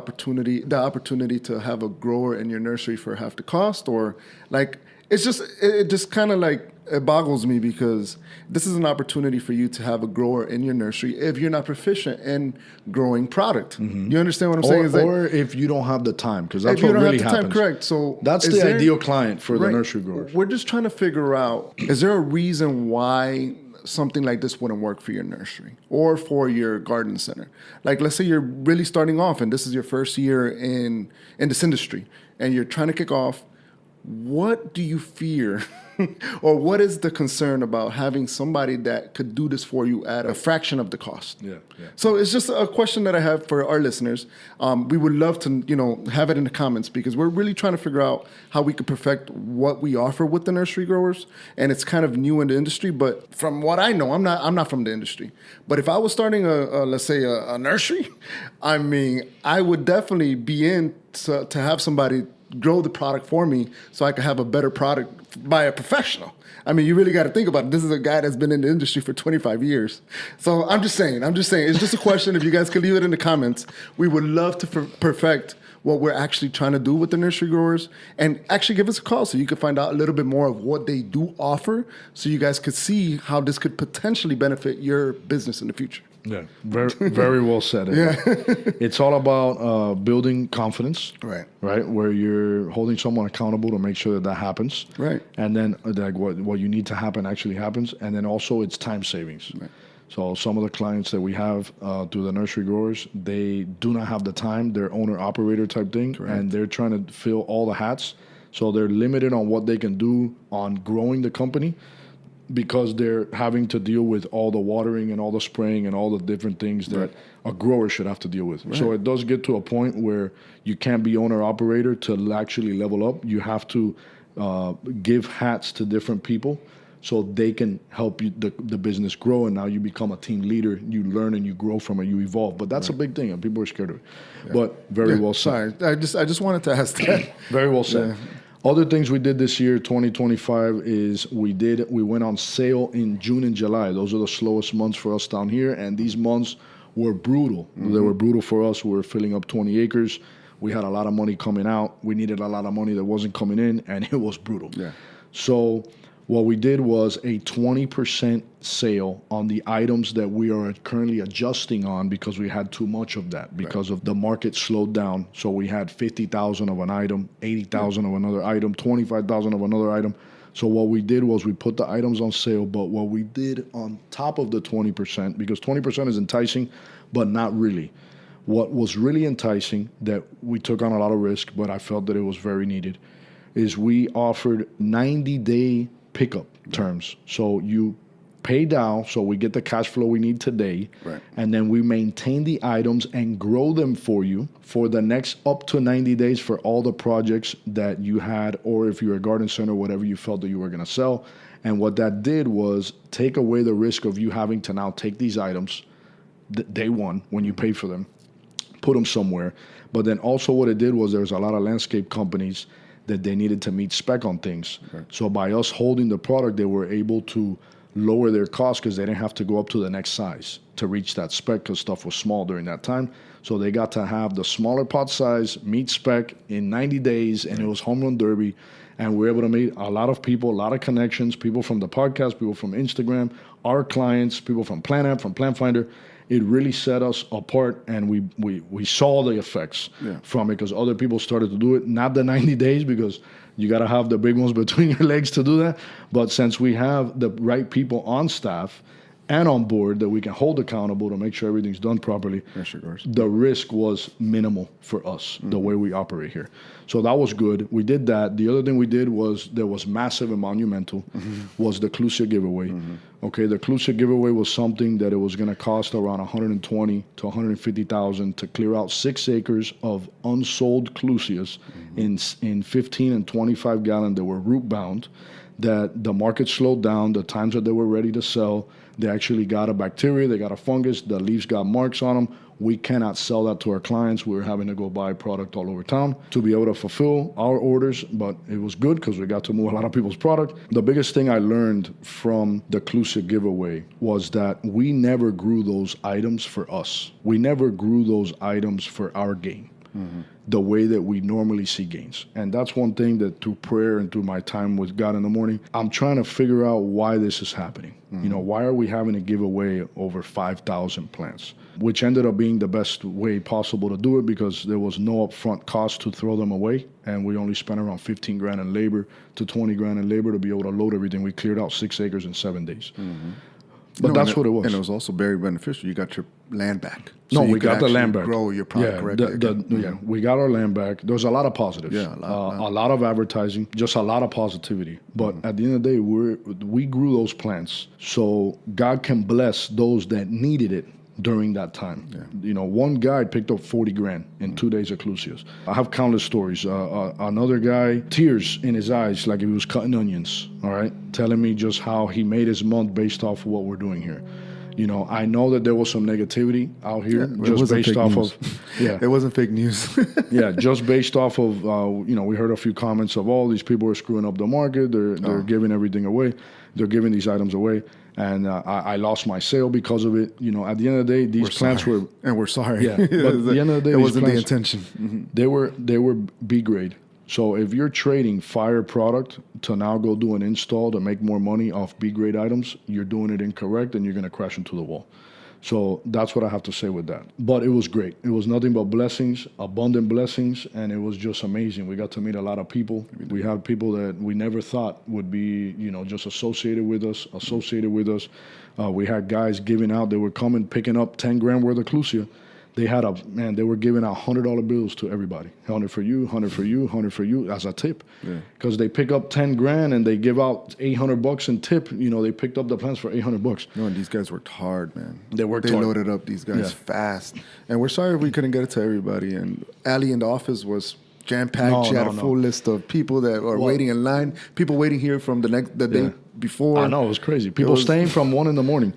opportunity to have a grower in your nursery for half the cost? Or like, it's just it just kind of like it boggles me because this is an opportunity for you to have a grower in your nursery if you're not proficient in growing product. You understand what I'm saying? Is Or if you don't have the time, because that's if you what don't really have the happens. time, correct. So That's is the there- ideal client for the right. nursery growers. We're just trying to figure out, is there a reason why something like this wouldn't work for your nursery or for your garden center? Like, let's say you're really starting off and this is your first year in this industry and you're trying to kick off. What do you fear or what is the concern about having somebody that could do this for you at a fraction of the cost? Yeah. So it's just a question that I have for our listeners. We would love to, have it in the comments because we're really trying to figure out how we could perfect what we offer with the nursery growers. And it's kind of new in the industry, but from what I know, I'm not from the industry. But if I was starting let's say a nursery, I mean, I would definitely be in to have somebody grow the product for me so I could have a better product by a professional. I mean, you really got to think about it. This is a guy that's been in the industry for 25 years. So I'm just saying, it's just a question. If you guys could leave it in the comments, we would love to perfect what we're actually trying to do with the nursery growers and actually give us a call so you could find out a little bit more of what they do offer so you guys could see how this could potentially benefit your business in the future. Yeah, very well said. Yeah. It's all about building confidence, Right. Where you're holding someone accountable to make sure that happens, Right. and then like what you need to happen actually happens, and then also it's time savings. Right. So some of the clients that we have through the nursery growers, they do not have the time. They're owner-operator type thing, Correct. and they're trying to fill all the hats. So they're limited on what they can do on growing the company because they're having to deal with all the watering and all the spraying and all the different things that a grower should have to deal with. Right. So it does get to a point where you can't be owner-operator to actually level up. You have to give hats to different people so they can help you the business grow, and now you become a team leader. You learn and you grow from it. You evolve, but that's a big thing, and people are scared of it. Yeah. But very well said. Sorry, I just wanted to ask that. Very well said. Yeah. Other things we did this year, 2025, is we went on sale in June and July. Those are the slowest months for us down here, and these months were brutal. They were brutal for us. We were filling up 20 acres. We had a lot of money coming out. We needed a lot of money that wasn't coming in, and it was brutal. Yeah. So what we did was a 20% sale on the items that we are currently adjusting on because we had too much of that because of the market slowed down. So we had 50,000 of an item, 80,000 of another item, 25,000 of another item. So what we did was we put the items on sale, but what we did on top of the 20%, because 20% is enticing, but not really. What was really enticing, that we took on a lot of risk, but I felt that it was very needed, is we offered 90-day pickup terms. So you pay down, so we get the cash flow we need today, and then we maintain the items and grow them for you for the next up to 90 days for all the projects that you had, or if you're a garden center, whatever you felt that you were going to sell. And what that did was take away the risk of you having to now take these items day one when you pay for them, put them somewhere. But then also what it did was there's a lot of landscape companies that they needed to meet spec on things. So by us holding the product, they were able to lower their costs because they didn't have to go up to the next size to reach that spec because stuff was small during that time. So they got to have the smaller pot size, meet spec in 90 days, and it was home run derby. And we were able to meet a lot of people, a lot of connections, people from the podcast, people from Instagram, our clients, people from PlantApp, from Plant Finder. It really set us apart, and we saw the effects from it because other people started to do it. Not the 90 days because you got to have the big ones between your legs to do that. But since we have the right people on staff and on board that we can hold accountable to make sure everything's done properly, the risk was minimal for us, the way we operate here. So that was good. We did that. The other thing we did was there was massive and monumental was the Clusia giveaway. Okay, the Clusia giveaway was something that it was going to cost around $120,000 to $150,000 to clear out 6 acres of unsold Clusias in 15 and 25 gallon that were root bound. That the market slowed down. The times that they were ready to sell, they actually got a bacteria, they got a fungus, the leaves got marks on them. We cannot sell that to our clients. We're having to go buy product all over town to be able to fulfill our orders, but it was good because we got to move a lot of people's product. The biggest thing I learned from the Clusia giveaway was that we never grew those items for us. We never grew those items for our gain. the way that we normally see gains. And that's one thing that through prayer and through my time with God in the morning, I'm trying to figure out why this is happening. You know, why are we having to give away over 5,000 plants? Which ended up being the best way possible to do it because there was no upfront cost to throw them away. And we only spent around 15 grand in labor to 20 grand in labor to be able to load everything. We cleared out 6 acres in 7 days. But that's what it was. And it was also very beneficial. You got your land back. No, we got the land back. Grow your product correctly. Yeah, we got our land back. There was a lot of positives. Yeah, a lot of advertising, just a lot of positivity. But at the end of the day, we grew those plants so God can bless those that needed it during that time. You know, one guy picked up 40 grand in 2 days of Clusias. I have countless stories. Another guy, tears in his eyes like he was cutting onions, all right, telling me just how he made his month based off of what we're doing here. You know, I know that there was some negativity out here just based off of, it wasn't fake news. just based off of, you know, we heard a few comments of all these people are screwing up the market. They're giving everything away. They're giving these items away. And I lost my sale because of it. You know, at the end of the day, these plants were... And we're sorry. Yeah, but at the end of the day, it wasn't plants, the intention. They were B grade. So if you're trading fire product to now go do an install to make more money off B grade items, you're doing it incorrect and you're going to crash into the wall. So that's what I have to say with that. But it was great. It was nothing but blessings, abundant blessings, and it was just amazing. We got to meet a lot of people. We had people that we never thought would be, you know, just associated with us. We had guys giving out. They were coming, picking up 10 grand worth of Clusia. They were giving out $100 bills to everybody. 100 for you, 100 for you, 100 for you as a tip. Because they pick up 10 grand and they give out $800 in tip. You know, they picked up the plants for $800. No, and these guys worked hard, man. They hard. Loaded up these guys fast. And we're sorry if we couldn't get it to everybody. And Allie in the office was jam-packed. She had a full list of people that are waiting in line. People waiting here from the day before. I know, it was crazy. People staying from 1 a.m.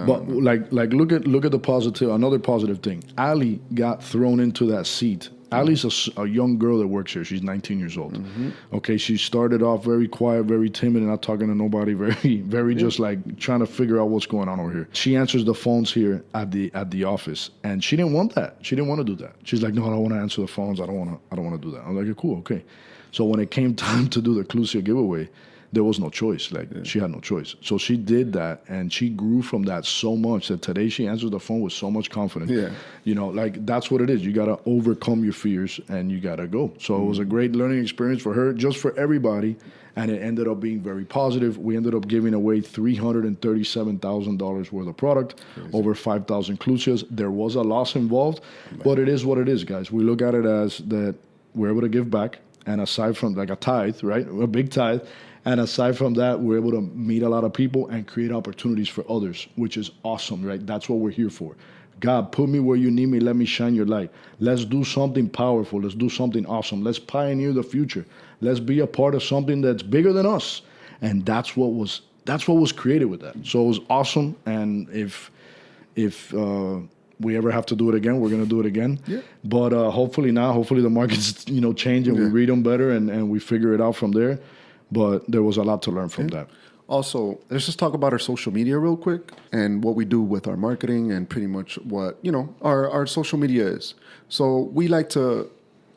But like look at the positive. Another positive thing. Allie got thrown into that seat. Allie's a young girl that works here. She's 19 years old. Okay, she started off very quiet, very timid, and not talking to nobody. Very just like trying to figure out what's going on over here. She answers the phones here at the office, and she didn't want that. She didn't want to do that. She's like, no, I don't want to answer the phones. I don't want to do that. I'm like, cool, okay. So when it came time to do the Clusia giveaway, there was no choice. She had no choice. So she did that, and she grew from that so much that today she answers the phone with so much confidence. You know, like that's what it is. You got to overcome your fears, and you got to go. So it was a great learning experience for her, just for everybody, and it ended up being very positive. We ended up giving away $337,000 worth of product, over 5,000 Clusias. There was a loss involved, but it is what it is, guys. We look at it as that we're able to give back, and aside from like a tithe, right, a big tithe, and aside from that, we're able to meet a lot of people and create opportunities for others, which is awesome, right? That's what we're here for. God, put me where you need me. Let me shine your light. Let's do something powerful. Let's do something awesome. Let's pioneer the future. Let's be a part of something that's bigger than us. And that's what was created with that. So it was awesome. And if we ever have to do it again, we're going to do it again. But hopefully the markets, you know, change and we read them better and we figure it out from there. But there was a lot to learn from that. Also, let's just talk about our social media real quick and what we do with our marketing and pretty much what, you know, our social media is. So we like to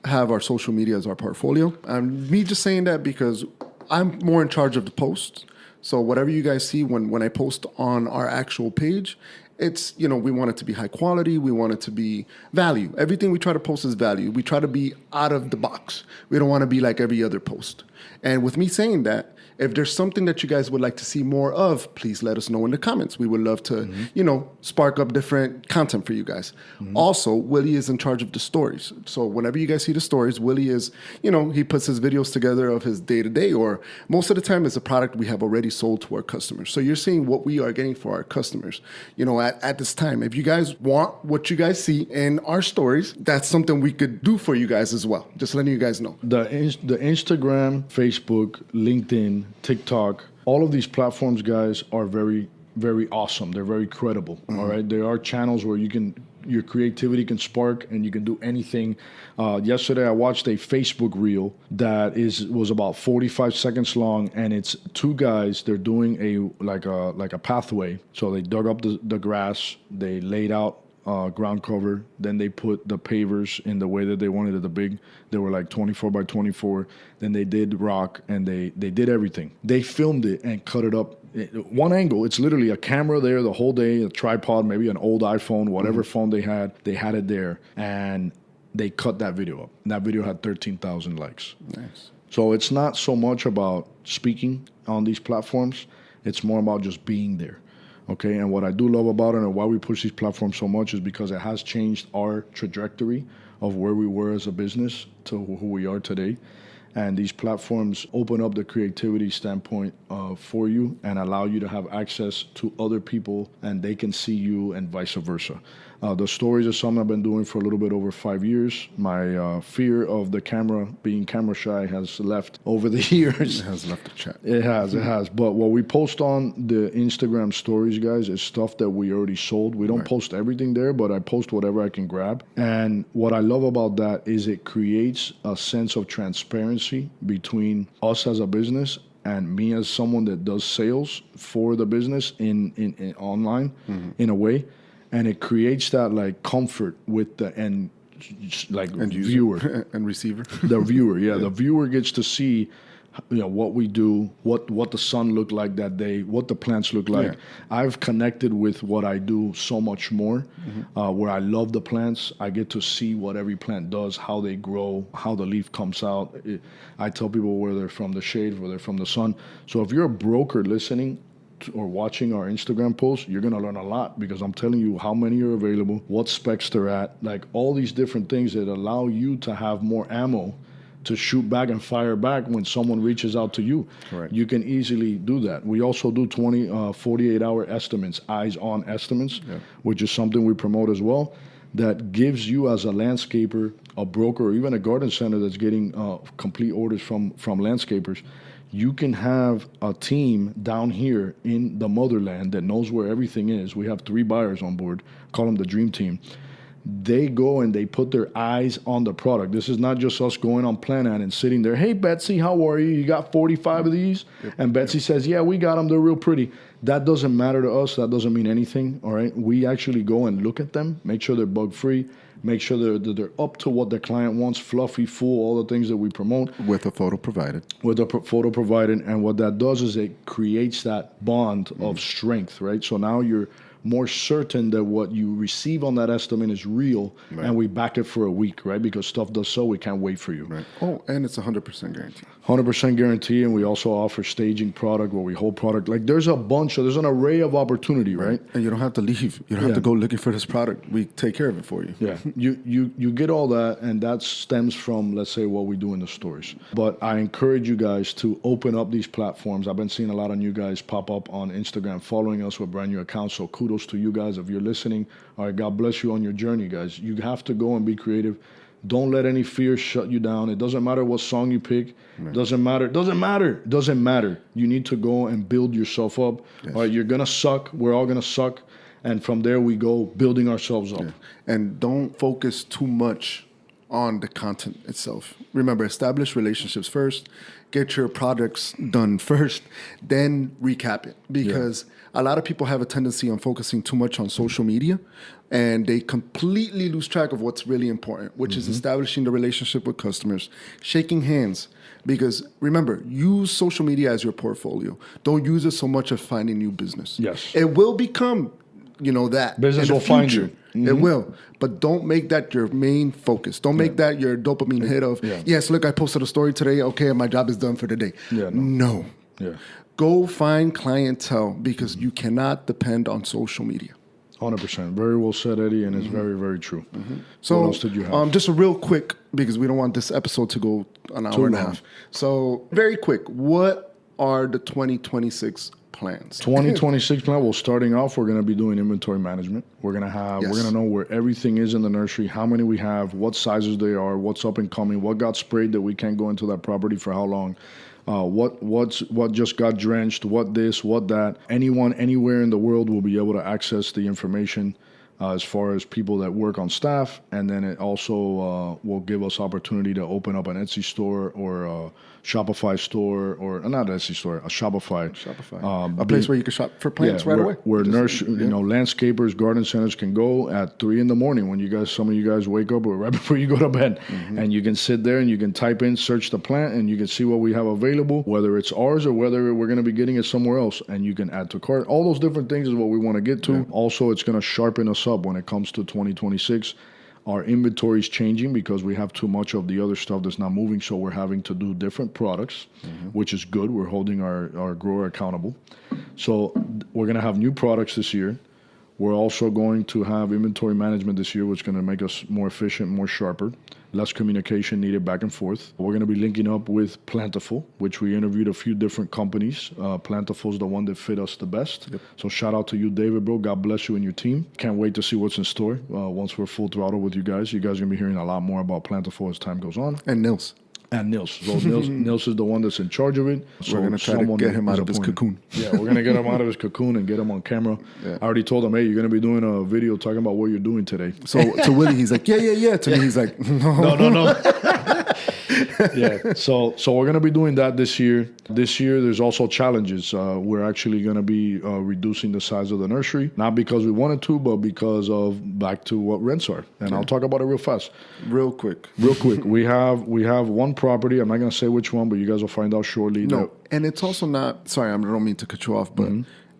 have our social media as our portfolio. Me just saying that because I'm more in charge of the posts. So whatever you guys see when I post on our actual page, it's, you know, we want it to be high quality. We want it to be value. Everything we try to post is value. We try to be out of the box. We don't want to be like every other post. And with me saying that, if there's something that you guys would like to see more of, please let us know in the comments. We would love to, you know, spark up different content for you guys. Also, Willie is in charge of the stories. So whenever you guys see the stories, Willie is, you know, he puts his videos together of his day-to-day, or most of the time it's a product we have already sold to our customers. So you're seeing what we are getting for our customers, you know, at this time. If you guys want what you guys see in our stories, that's something we could do for you guys as well. Just letting you guys know. The Instagram, Facebook, LinkedIn, TikTok, all of these platforms, guys, are very, very awesome. They're very credible. All right. There are channels where your creativity can spark and you can do anything. Yesterday, I watched a Facebook reel that was about 45 seconds long, and it's two guys. They're doing a pathway. So they dug up the grass. They laid out ground cover. Then they put the pavers in the way that they wanted it, the big. They were like 24 by 24. Then they did rock, and they did everything. They filmed it and cut it up. One angle, it's literally a camera there the whole day, a tripod, maybe an old iPhone, whatever phone they had it there. And they cut that video up. And that video had 13,000 likes. Nice. So it's not so much about speaking on these platforms. It's more about just being there. Okay, and what I do love about it and why we push these platforms so much is because it has changed our trajectory of where we were as a business to who we are today. And these platforms open up the creativity standpoint for you and allow you to have access to other people, and they can see you and vice versa. The stories are something I've been doing for a little bit over 5 years. My fear of the camera, being camera shy, has left over the years. It has left the chat. It has. But what we post on the Instagram stories, guys, is stuff that we already sold. We don't post everything there, but I post whatever I can grab. And what I love about that is it creates a sense of transparency between us as a business and me as someone that does sales for the business in online in a way. And it creates that like comfort with the end viewer and receiver. The viewer, the viewer gets to see, what we do, what the sun looked like that day, what the plants look like. Yeah. I've connected with what I do so much more, where I love the plants. I get to see what every plant does, how they grow, how the leaf comes out. I tell people where they're from the shade, where they're from the sun. So if you're a broker listening or watching our Instagram posts, you're going to learn a lot, because I'm telling you how many are available, what specs they're at, like all these different things that allow you to have more ammo to shoot back and fire back when someone reaches out to you. Correct. You can easily do that. We also do 48-hour estimates, eyes-on estimates, which is something we promote as well, that gives you as a landscaper, a broker, or even a garden center that's getting complete orders from landscapers. You can have a team down here in the motherland that knows where everything is. We have 3 buyers on board, call them the dream team. They go and they put their eyes on the product. This is not just us going on Planet and sitting there, hey, Betsy, how are you? You got 45 of these? And Betsy says, yeah, we got them. They're real pretty. That doesn't matter to us. That doesn't mean anything, all right? We actually go and look at them, make sure they're bug-free, make sure that they're up to what the client wants, fluffy, full, all the things that we promote. With a photo provided. With a photo provided. And what that does is it creates that bond of strength, right? So now you're more certain that what you receive on that estimate is real, and we back it for a week, right? Because stuff does so, we can't wait for you. Right. Oh, and it's 100% guarantee. 100% guarantee, and we also offer staging product where we hold product. Like there's an array of opportunity, right? And you don't have to leave. You don't have to go looking for this product. We take care of it for you. Yeah, you get all that, and that stems from, let's say, what we do in the stores. But I encourage you guys to open up these platforms. I've been seeing a lot of new guys pop up on Instagram, following us with brand new accounts. So kudos to you guys if you're listening. All right, God bless you on your journey, guys. You have to go and be creative. Don't let any fear shut you down. It doesn't matter what song you pick. Doesn't matter. You need to go and build yourself up. Yes. All right, you're going to suck. We're all going to suck. And from there we go building ourselves up. Yeah. And don't focus too much on the content itself. Remember, establish relationships first. Get your products done first. Then recap it. Because a lot of people have a tendency on focusing too much on social media, and they completely lose track of what's really important, which is establishing the relationship with customers, shaking hands. Because remember, use social media as your portfolio. Don't use it so much of finding new business. Yes. It will become, that. Business will find you. It will. But don't make that your main focus. Don't make that your dopamine hit of, yes, look, I posted a story today. Okay, my job is done for the day. Yeah, no. Yeah. Go find clientele, because you cannot depend on social media. 100%. Very well said, Eddie, and it's very, very true. So, what else did you have? Just a real quick, because we don't want this episode to go an hour and a half. So, very quick, what are the 2026 plans? 2026 plan. Well, starting off, we're going to be doing inventory management. We're going to know where everything is in the nursery, how many we have, what sizes they are, what's up and coming, what got sprayed that we can't go into that property for how long. What just got drenched, what this, what that. Anyone, anywhere in the world will be able to access the information as far as people that work on staff, and then it also will give us opportunity to open up an Etsy store or a Shopify store, or not Etsy store, a Shopify. A place where you can shop for plants right away. Where landscapers, garden centers can go at 3 a.m. when some of you guys wake up or right before you go to bed, and you can sit there and you can type in, search the plant, and you can see what we have available, whether it's ours or whether we're going to be getting it somewhere else, and you can add to cart. All those different things is what we want to get to. Yeah. Also, it's going to sharpen us up when it comes to 2026. Our inventory is changing because we have too much of the other stuff that's not moving, so we're having to do different products, which is good. We're holding our grower accountable. So we're going to have new products this year. We're also going to have inventory management this year, which is going to make us more efficient, more sharper, less communication needed back and forth. We're going to be linking up with Plentiful, which we interviewed a few different companies. Plentiful is the one that fit us the best. Yep. So shout out to you, David, bro. God bless you and your team. Can't wait to see what's in store once we're full throttle with you guys. You guys are going to be hearing a lot more about Plentiful as time goes on. And Nils. So Nils is the one that's in charge of it. So we're going to try to get him out of his cocoon. Yeah, we're going to get him out of his cocoon and get him on camera. Yeah. I already told him, hey, you're going to be doing a video talking about what you're doing today. So to Willie, he's like, yeah. To me, he's like, no. Yeah, so we're going to be doing that this year. This year, there's also challenges. We're actually going to be reducing the size of the nursery, not because we wanted to, but because of back to what rents are. And I'll talk about it real fast. Real quick. We have one property. I'm not going to say which one, but you guys will find out shortly. No, and it's also not, sorry, I don't mean to cut you off, but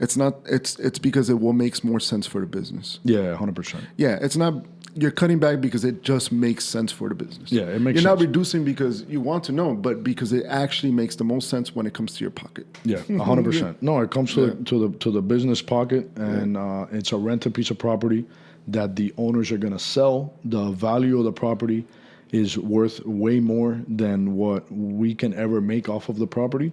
it's not, it's because it will make more sense for the business. Yeah, 100%. Yeah, it's not, you're cutting back because it just makes sense for the business. Yeah, it makes sense. You're not reducing because you want to know, but because it actually makes the most sense when it comes to your pocket. Yeah, 100%. No, it comes to the business pocket, and it's a rented piece of property that the owners are going to sell. The value of the property is worth way more than what we can ever make off of the property.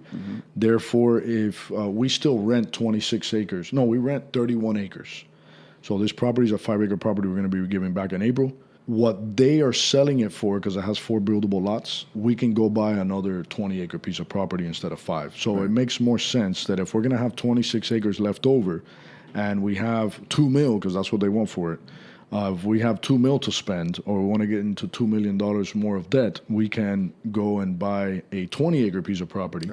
Therefore, if we still rent 26 acres, no, we rent 31 acres. So this property is a 5-acre property we're going to be giving back in April. What they are selling it for, because it has 4 buildable lots, we can go buy another 20-acre piece of property instead of 5. So it makes more sense that if we're going to have 26 acres left over and we have $2 million, because that's what they want for it, if we have $2 million to spend, or we want to get into $2 million more of debt, we can go and buy a 20-acre piece of property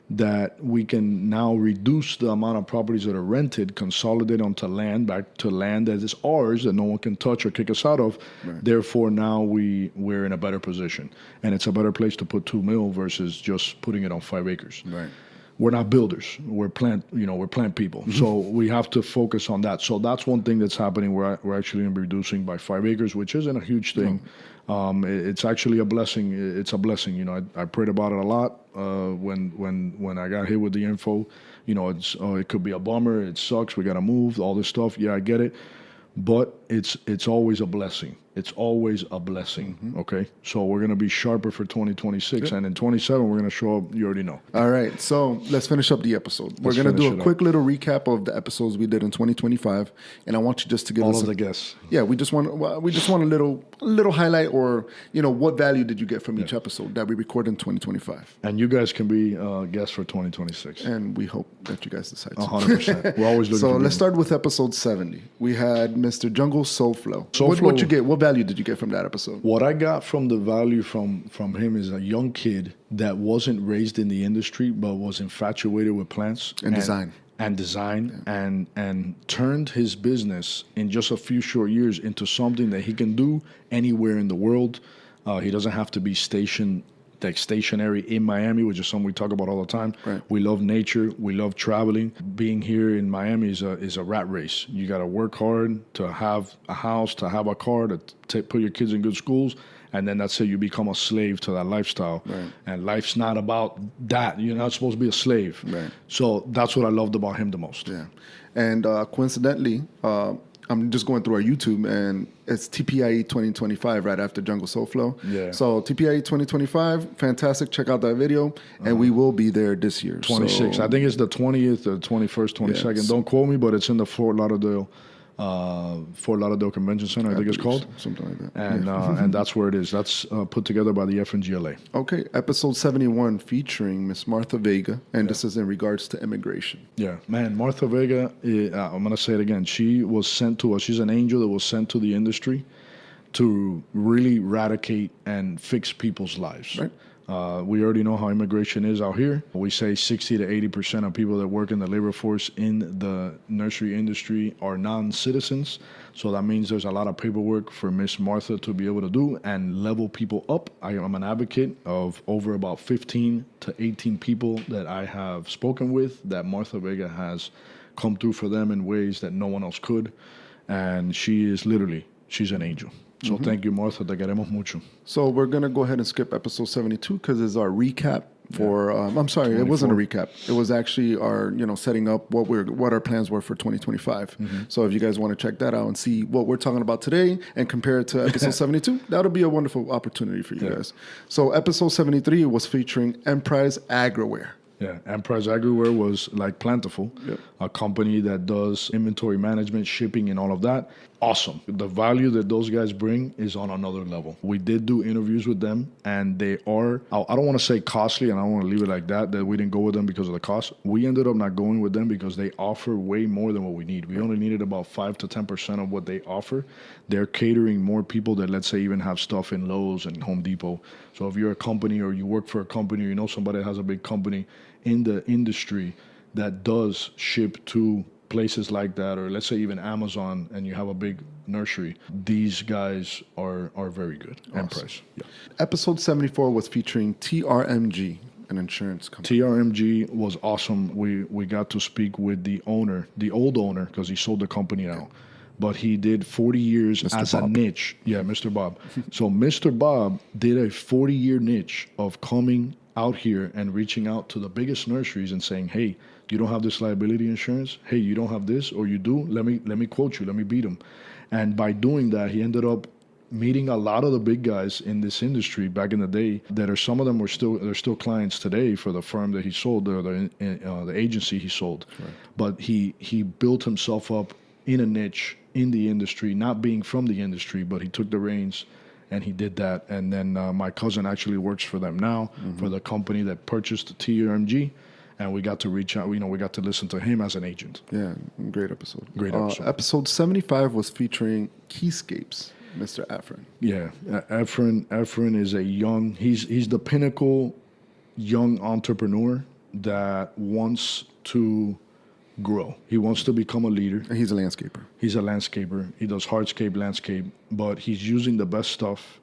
that we can now reduce the amount of properties that are rented, consolidate onto land, back to land that is ours, that no one can touch or kick us out of. Therefore, now we're in a better position, and it's a better place to put $2 million versus just putting it on 5 acres. We're not builders. We're plant people. So we have to focus on that. So that's one thing that's happening. We're actually going to be reducing by 5 acres, which isn't a huge thing. It's actually a blessing. It's a blessing. You know, I prayed about it a lot when I got hit with the info. You know, it could be a bummer. It sucks. We got to move. All this stuff. Yeah, I get it. But it's always a blessing. It's always a blessing, okay? So we're going to be sharper for 2026, and in 27, we're going to show up, you already know. All right, so let's finish up the episode. We're going to do a quick little recap of the episodes we did in 2025, and I want you just to give us all of the guests. Yeah, we just want a little highlight, or, you know, what value did you get from each episode that we recorded in 2025? And you guys can be guests for 2026. And we hope that you guys decide to. 100%. We're always looking So let's start with episode 70. We had Mr. Jungle Soulflow. What you get? What value did you get from that episode? What I got from the value from him is a young kid that wasn't raised in the industry but was infatuated with plants and design and turned his business in just a few short years into something that he can do anywhere in the world. He doesn't have to be stationary in Miami, which is something we talk about all the time. We love nature. We love traveling. Being here in Miami is a rat race. You got to work hard to have a house, to have a car, to put your kids in good schools, and then that's it. You become a slave to that lifestyle. And life's not about that. You're not supposed to be a slave. So that's what I loved about him the most. Yeah. And coincidentally, I'm just going through our YouTube, and it's TPIE 2025 right after Jungle Soulflow. Yeah. So TPIE 2025, fantastic. Check out that video, and we will be there this year. 26. I think it's the 20th or 21st, 22nd. Don't quote me, but it's in the Fort Lauderdale Fort Lauderdale Convention Center, I think it's called. Something like that. And that's where it is. That's put together by the FNGLA. Okay, episode 71 featuring Miss Martha Vega, and this is in regards to immigration. Yeah, man, Martha Vega, I'm going to say it again. She was sent to us. She's an angel that was sent to the industry to really eradicate and fix people's lives. Right. We already know how immigration is out here. We say 60 to 80% of people that work in the labor force in the nursery industry are non-citizens. So that means there's a lot of paperwork for Miss Martha to be able to do and level people up. I'm an advocate of over about 15 to 18 people that I have spoken with that Martha Vega has come through for them in ways that no one else could. And she's an angel. So thank you, Martha. Te queremos mucho. So we're going to go ahead and skip episode 72 because it's our recap for, I'm sorry, 24. It wasn't a recap. It was actually our, setting up what our plans were for 2025. So if you guys want to check that out and see what we're talking about today and compare it to episode 72, that'll be a wonderful opportunity for you guys. So episode 73 was featuring Emprise Agroware. Yeah, Emprise Agroware was like Plentiful, a company that does inventory management, shipping, and all of that. Awesome. The value that those guys bring is on another level. We did do interviews with them, and they are, I don't want to say costly, and I don't want to leave it like that we didn't go with them because of the cost. We ended up not going with them because they offer way more than what we need. We only needed about 5 to 10% of what they offer. They're catering more people that, let's say, even have stuff in Lowe's and Home Depot. So if you're a company or you work for a company or you know somebody that has a big company in the industry that does ship to places like that, or let's say even Amazon, and you have a big nursery, these guys are very good. Awesome. Emprise. Yeah. Episode 74 was featuring TRMG, an insurance company. TRMG was awesome. We got to speak with the owner, the old owner, because he sold the company now. But he did 40 years Mr. as Bob. a niche. Yeah, Mr. Bob. So Mr. Bob did a 40-year niche of coming out here and reaching out to the biggest nurseries and saying, hey, you don't have this liability insurance? Hey, you don't have this, or you do? Let me quote you. Let me beat them. And by doing that, he ended up meeting a lot of the big guys in this industry back in the day that are, some of them they're still clients today for the firm that he sold, or the agency he sold. Right. But he built himself up in a niche in the industry, not being from the industry, but he took the reins and he did that. And then my cousin actually works for them now, for the company that purchased TRMG. And we got to reach out, we got to listen to him as an agent. Yeah, great episode. Great episode. Episode 75 was featuring Keyscapes, Mr. Efren. Yeah, Efren is a young, he's the pinnacle young entrepreneur that wants to grow. He wants to become a leader. And he's a landscaper. He's a landscaper. He does hardscape, landscape, but he's using the best stuff.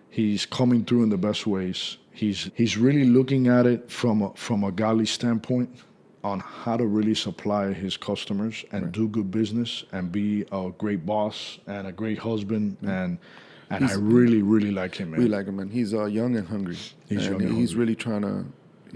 He's coming through in the best ways. He's really looking at it from a godly standpoint on how to really supply his customers and do good business and be a great boss and a great husband. And I really, really like him, man. We like him, man. He's young and hungry. He's really trying to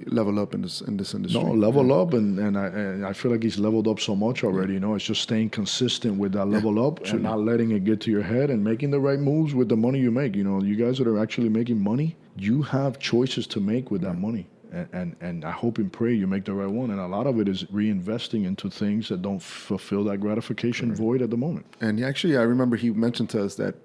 level up in this industry. No, level up, and I feel like he's leveled up so much already. It's just staying consistent with that level up and not letting it get to your head and making the right moves with the money you make. You guys that are actually making money, you have choices to make with that money. And I hope and pray you make the right one. And a lot of it is reinvesting into things that don't fulfill that gratification void at the moment. And actually, I remember he mentioned to us that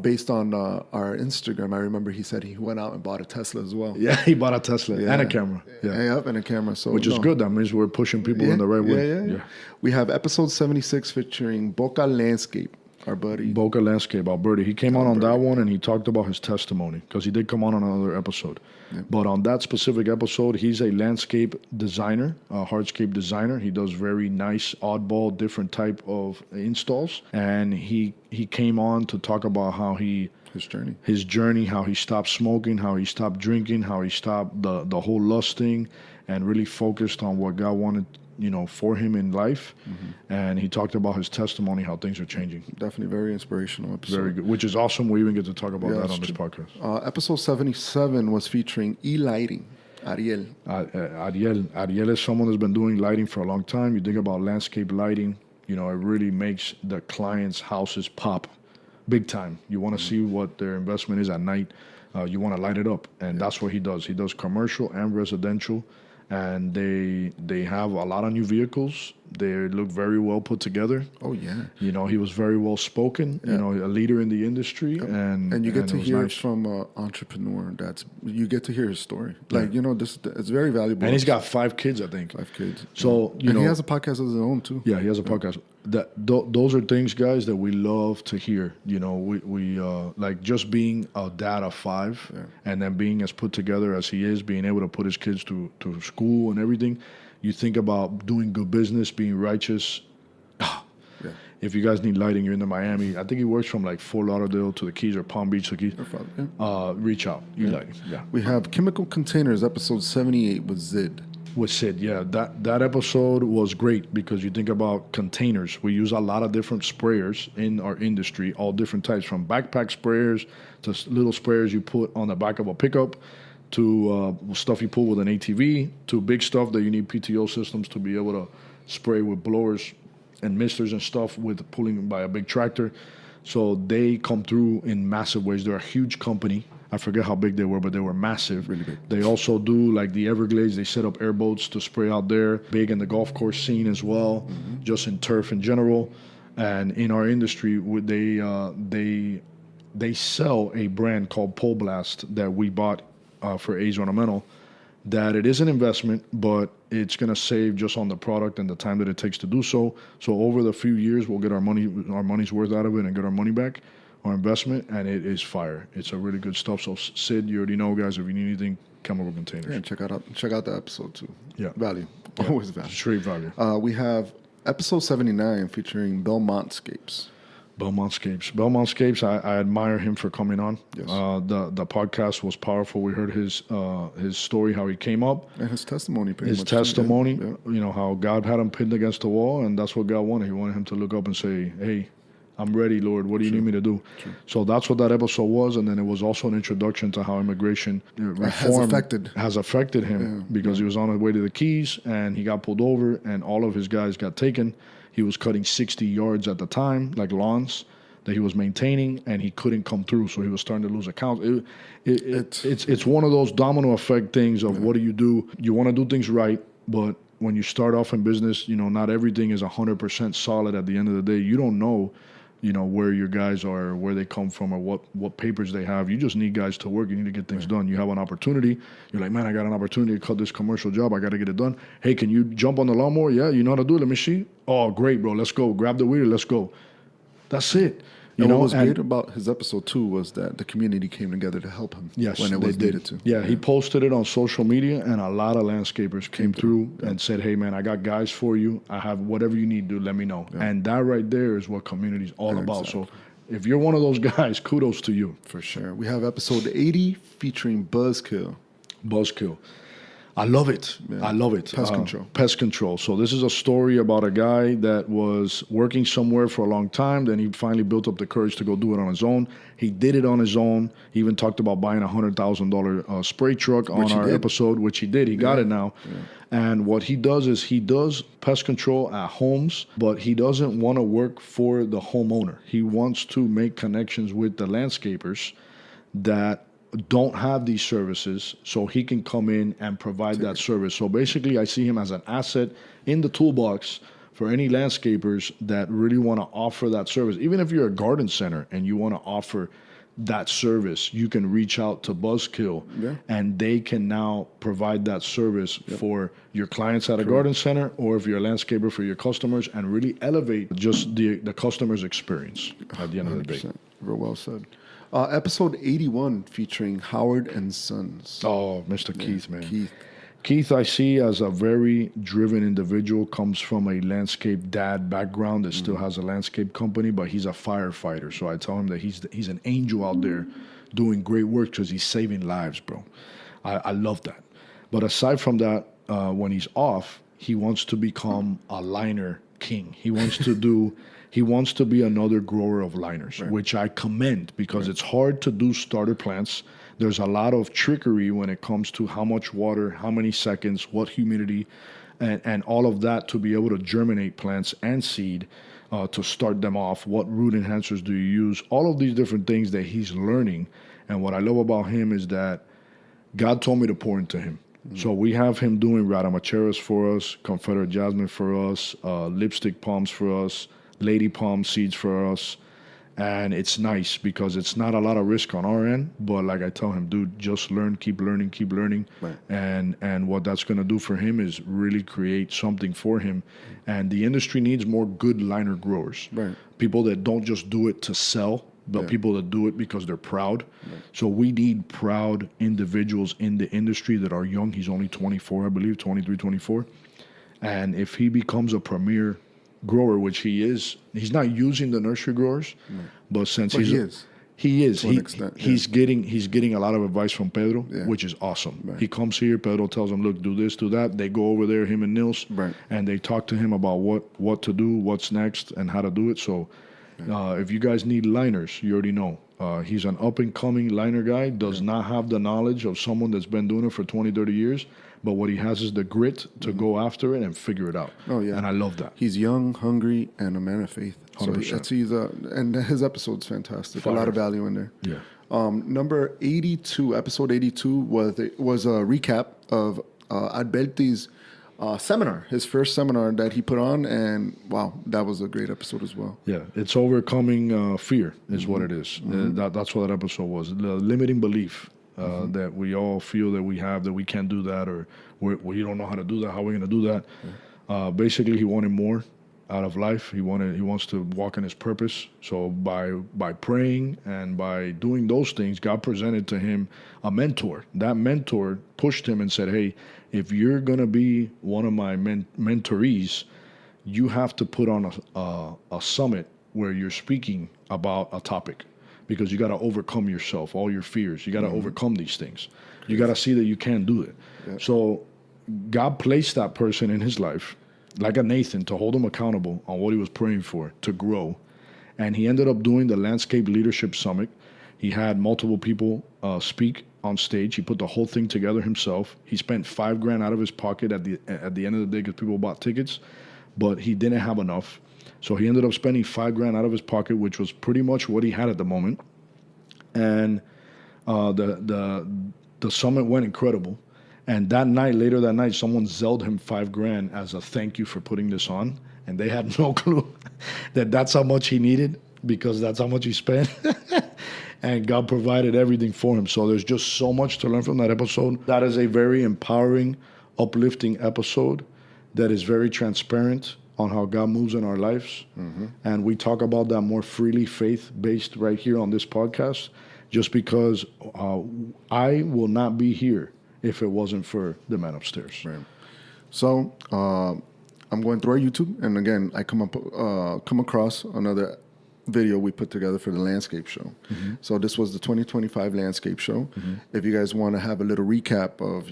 based on our Instagram, I remember he said he went out and bought a Tesla as well. Yeah, he bought a Tesla and a camera. Yeah, and a camera. So which is good. That means we're pushing people in the right way. Yeah. We have episode 76 featuring Boca Landscape. Our buddy. Boca Landscape, Alberti. He came on that one and he talked about his testimony because he did come on another episode. Yeah. But on that specific episode, he's a landscape designer, a hardscape designer. He does very nice, oddball, different type of installs. And he came on to talk about how his journey, how he stopped smoking, how he stopped drinking, how he stopped the whole lusting and really focused on what God wanted for him in life. And he talked about his testimony, how things are changing. Definitely very inspirational episode. Very good, which is awesome. We even get to talk about that on this podcast. Episode 77 was featuring E-Lighting, Ariel. Ariel is someone that's been doing lighting for a long time. You think about landscape lighting, it really makes the clients' houses pop big time. You want to see what their investment is at night. You want to light it up. And that's what he does. He does commercial and residential. And they have a lot of new vehicles They look very well put together. Oh yeah. You know, he was very well spoken. You know, a leader in the industry, and you get to it was hear nice. from an entrepreneur. You get to hear his story. Like it's very valuable. And he's got 5 kids, I think. 5 kids. So he has a podcast of his own too. Yeah, he has a podcast. Those are things, guys, that we love to hear. You know, we like just being a dad of 5, and then being as put together as he is, being able to put his kids to school and everything. You think about doing good business, being righteous. If you guys need lighting, you're in the Miami. I think he works from like Fort Lauderdale to the Keys or Palm Beach to the Keys. Reach out. You lighting. Yeah. We have Chemical Containers, episode 78 with Zid. With Sid, yeah, that episode was great because you think about containers. We use a lot of different sprayers in our industry, all different types, from backpack sprayers to little sprayers you put on the back of a pickup, to stuff you pull with an ATV, to big stuff that you need PTO systems to be able to spray with blowers and misters and stuff with pulling by a big tractor. So they come through in massive ways. They're a huge company. I forget how big they were, but they were massive. Really big. They also do like the Everglades. They set up airboats to spray out there. Big in the golf course scene as well, just in turf in general. And in our industry, they sell a brand called Pole Blast that we bought for A's Ornamental. That it is an investment, but it's going to save just on the product and the time that it takes to do so. So over the few years, we'll get our money's worth out of it and get our money back. Our investment, and it is fire. It's a really good stuff. So Sid, you already know, guys, if you need anything, Chemical Containers. Yeah, check out the episode too. Yeah. Value. Always value. Straight value. We have episode 79 featuring Belmontscapes. Belmontscapes, I admire him for coming on. Yes. The podcast was powerful. We heard his story, how he came up. And his testimony. His testimony, you know, how God had him pinned against the wall, and that's what God wanted. He wanted him to look up and say, hey, I'm ready, Lord. What do you need me to do? So that's what that episode was, and then it was also an introduction to how immigration reform has affected him because he was on his way to the Keys, and he got pulled over, and all of his guys got taken. He was cutting 60 yards at the time, like lawns, that he was maintaining, and he couldn't come through, so he was starting to lose accounts. It's one of those domino effect things of what do? You want to do things right, but when you start off in business, you know, not everything is 100% solid at the end of the day. You don't know, you know, where your guys are, where they come from, or what papers they have. You just need guys to work. You need to get things done. You have an opportunity. You're like, man, I got an opportunity to cut this commercial job. I got to get it done. Hey, can you jump on the lawnmower? Yeah, you know how to do it. Let me see. Oh, great, bro. Let's go. Grab the wheel. Let's go. That's it. You know, what was great about his episode too was that the community came together to help him. Yes, when it was needed to. Yeah, he posted it on social media, and a lot of landscapers came through and said, "Hey, man, I got guys for you. I have whatever you need, dude. Let me know." Yeah. And that right there is what community is all about. Exactly. So, if you're one of those guys, kudos to you. For sure. We have episode 80 featuring Buzzkill. I love it. Yeah. I love it. Pest control. So this is a story about a guy that was working somewhere for a long time. Then he finally built up the courage to go do it on his own. He did it on his own. He even talked about buying a $100,000 spray truck on our episode, which he did. He got it now. Yeah. And what he does is he does pest control at homes, but he doesn't want to work for the homeowner. He wants to make connections with the landscapers that don't have these services, so he can come in and provide that service. So basically, I see him as an asset in the toolbox for any landscapers that really want to offer that service. Even if you're a garden center and you want to offer that service, you can reach out to Buzzkill, and they can now provide that service for your clients at a garden center, or if you're a landscaper for your customers, and really elevate just the customer's experience at the end of the day. Very well said. Episode 81 featuring Howard and Sons. Oh, Mr. Keith, man. Keith, I see as a very driven individual, comes from a landscape dad background that still has a landscape company, but he's a firefighter. So I tell him that he's an angel out there doing great work because he's saving lives, bro. I love that. But aside from that, when he's off, he wants to become a liner king. He wants to be another grower of liners, which I commend because it's hard to do starter plants. There's a lot of trickery when it comes to how much water, how many seconds, what humidity, and all of that to be able to germinate plants and seed, to start them off. What root enhancers do you use? All of these different things that he's learning. And what I love about him is that God told me to pour into him. So we have him doing Radamacheras for us, Confederate Jasmine for us, lipstick palms for us, lady palm seeds for us. And it's nice because it's not a lot of risk on our end, but like I tell him, dude, just learn, keep learning, keep learning. Right. And what that's going to do for him is really create something for him. And the industry needs more good liner growers. Right. People that don't just do it to sell, but people that do it because they're proud. Right. So we need proud individuals in the industry that are young. He's only 24, I believe, 23, 24. And if he becomes a premier grower, which he is, he's not using the nursery growers, but since he is, he's getting a lot of advice from Pedro, which is awesome. Right. He comes here, Pedro tells him, look, do this, do that. They go over there, him and Nils, and they talk to him about what to do, what's next, and how to do it. So if you guys need liners, you already know. He's an up-and-coming liner guy, does not have the knowledge of someone that's been doing it for 20, 30 years, but what he has is the grit to go after it and figure it out. Oh, yeah. And I love that. He's young, hungry, and a man of faith. 100%. So and his episode's fantastic. Fire. A lot of value in there. Yeah. Number 82, episode 82, was a recap of Alberti's seminar, his first seminar that he put on, and wow, that was a great episode as well. Yeah, it's overcoming fear is what it is. That's what that episode was. The limiting belief that we all feel that we have, that we can't do that, or we don't know how to do that. How are we going to do that? Basically, he wanted more out of life. He wants to walk in his purpose. So by praying and by doing those things, God presented to him a mentor. That mentor pushed him and said, hey, if you're going to be one of my mentorees, you have to put on a summit where you're speaking about a topic, because you got to overcome yourself, all your fears. You got to overcome these things. You got to see that you can do it. Yeah. So God placed that person in his life, like a Nathan, to hold him accountable on what he was praying for, to grow. And he ended up doing the Landscape Leadership Summit. He had multiple people speak on stage. He put the whole thing together himself. He spent $5,000 out of his pocket at the end of the day because people bought tickets, but he didn't have enough. So he ended up spending $5,000 out of his pocket, which was pretty much what he had at the moment. And the summit went incredible. And later that night, someone zelled him $5,000 as a thank you for putting this on. And they had no clue that that's how much he needed, because that's how much he spent. And God provided everything for him. So there's just so much to learn from that episode. That is a very empowering, uplifting episode that is very transparent on how God moves in our lives. And we talk about that more freely, faith-based, right here on this podcast, just because I will not be here if it wasn't for the man upstairs. Right. So I'm going through our YouTube, and again, I come across another video we put together for the landscape show. So this was the 2025 landscape show. If you guys want to have a little recap of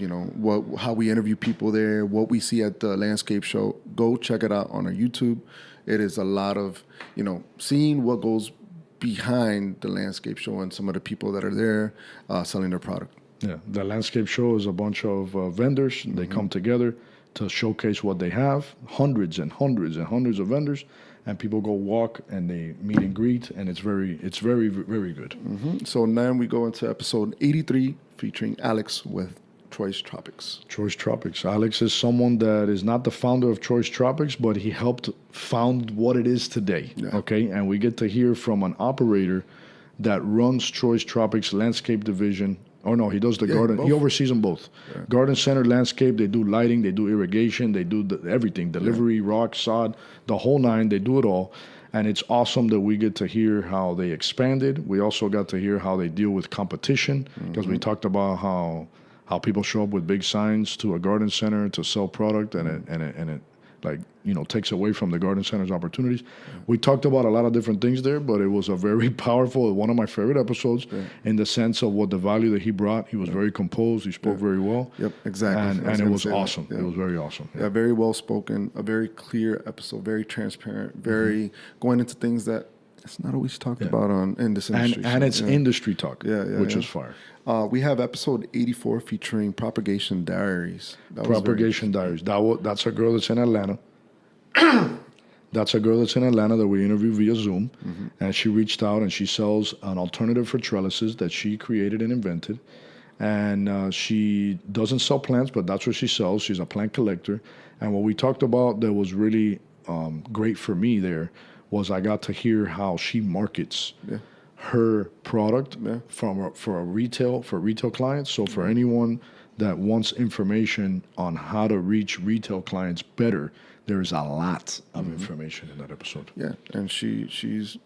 how we interview people there, what we see at the landscape show, go check it out on our YouTube. It is a lot of seeing what goes behind the landscape show and some of the people that are there selling their product. Yeah, the landscape show is a bunch of vendors. They come together to showcase what they have. Hundreds and hundreds and hundreds of vendors. And people go walk and they meet and greet, and it's very, very good. So now we go into episode 83, featuring Alex with Choice Tropics. Choice Tropics. Alex is someone that is not the founder of Choice Tropics, but he helped found what it is today. Yeah. Okay, and we get to hear from an operator that runs Choice Tropics landscape division. Oh no, he does the garden. Both. He oversees them both. Yeah. Garden center, landscape. They do lighting. They do irrigation. They do everything. Delivery, rock, sod, the whole nine. They do it all, and it's awesome that we get to hear how they expanded. We also got to hear how they deal with competition, because we talked about how people show up with big signs to a garden center to sell product, and it takes away from the garden center's opportunities. Yeah. We talked about a lot of different things there, but it was a very powerful, one of my favorite episodes in the sense of what the value that he brought. He was very composed. He spoke very well. Yep, exactly. And it was awesome. Yeah. It was very awesome. Yeah, very well spoken, a very clear episode, very transparent, very going into things that it's not always talked about in this industry. And it's industry talk, which is fire. We have episode 84 featuring Propagation Diaries. Propagation Diaries. That's a girl that's in Atlanta. That's a girl that's in Atlanta that we interviewed via Zoom. And she reached out and she sells an alternative for trellises that she created and invented. And she doesn't sell plants, but that's what she sells. She's a plant collector. And what we talked about that was really great for me there was I got to hear how she markets her product for retail clients. So for anyone that wants information on how to reach retail clients better, there is a lot of information in that episode. Yeah, and she's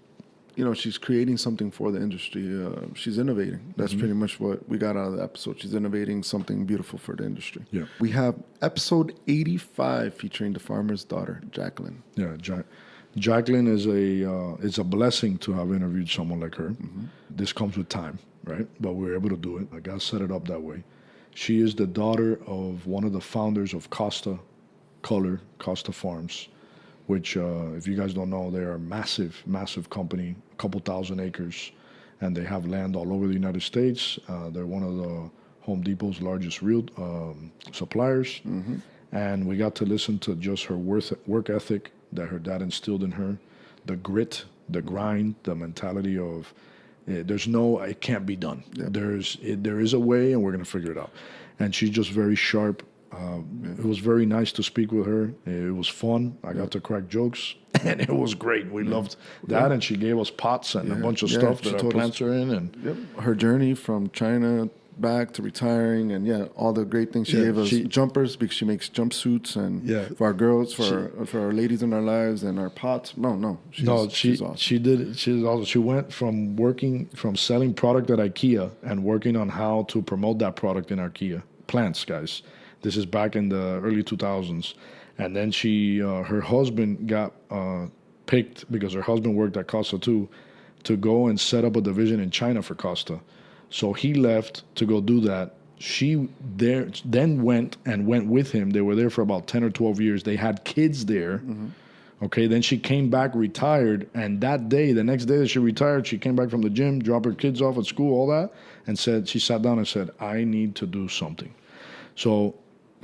creating something for the industry. She's innovating. That's pretty much what we got out of the episode. She's innovating something beautiful for the industry. Yeah. We have episode 85 featuring the farmer's daughter, Jacqueline. Yeah, Jacqueline is it's a blessing to have interviewed someone like her. This comes with time, right? But we were able to do it. I got to set it up that way. She is the daughter of one of the founders of Costa Farms, which, if you guys don't know, they're a massive, massive company, a couple thousand acres, and they have land all over the United States. They're one of the Home Depot's largest real suppliers. And we got to listen to just her work ethic that her dad instilled in her, the grit, the grind, the mentality of it can't be done. Yep. There is a way, and we're going to figure it out. And she's just very sharp. It was very nice to speak with her. It was fun. I got to crack jokes, and it was great. We loved that, and she gave us pots and a bunch of stuff that our plants are in. And her journey from China back to retiring, and all the great things she gave us. Jumpers, because she makes jumpsuits, and for our girls, for our ladies in our lives, and our pots. She's awesome. She did it. She went from selling product at IKEA and working on how to promote that product in IKEA. Plants, guys. This is back in the early 2000s. And then her husband got picked, because her husband worked at Costa too, to go and set up a division in China for Costa. So he left to go do that. She then went with him. They were there for about 10 or 12 years. They had kids there. Okay, then she came back, retired, and the next day that she retired, she came back from the gym, dropped her kids off at school, all that, and she sat down and said, I need to do something. So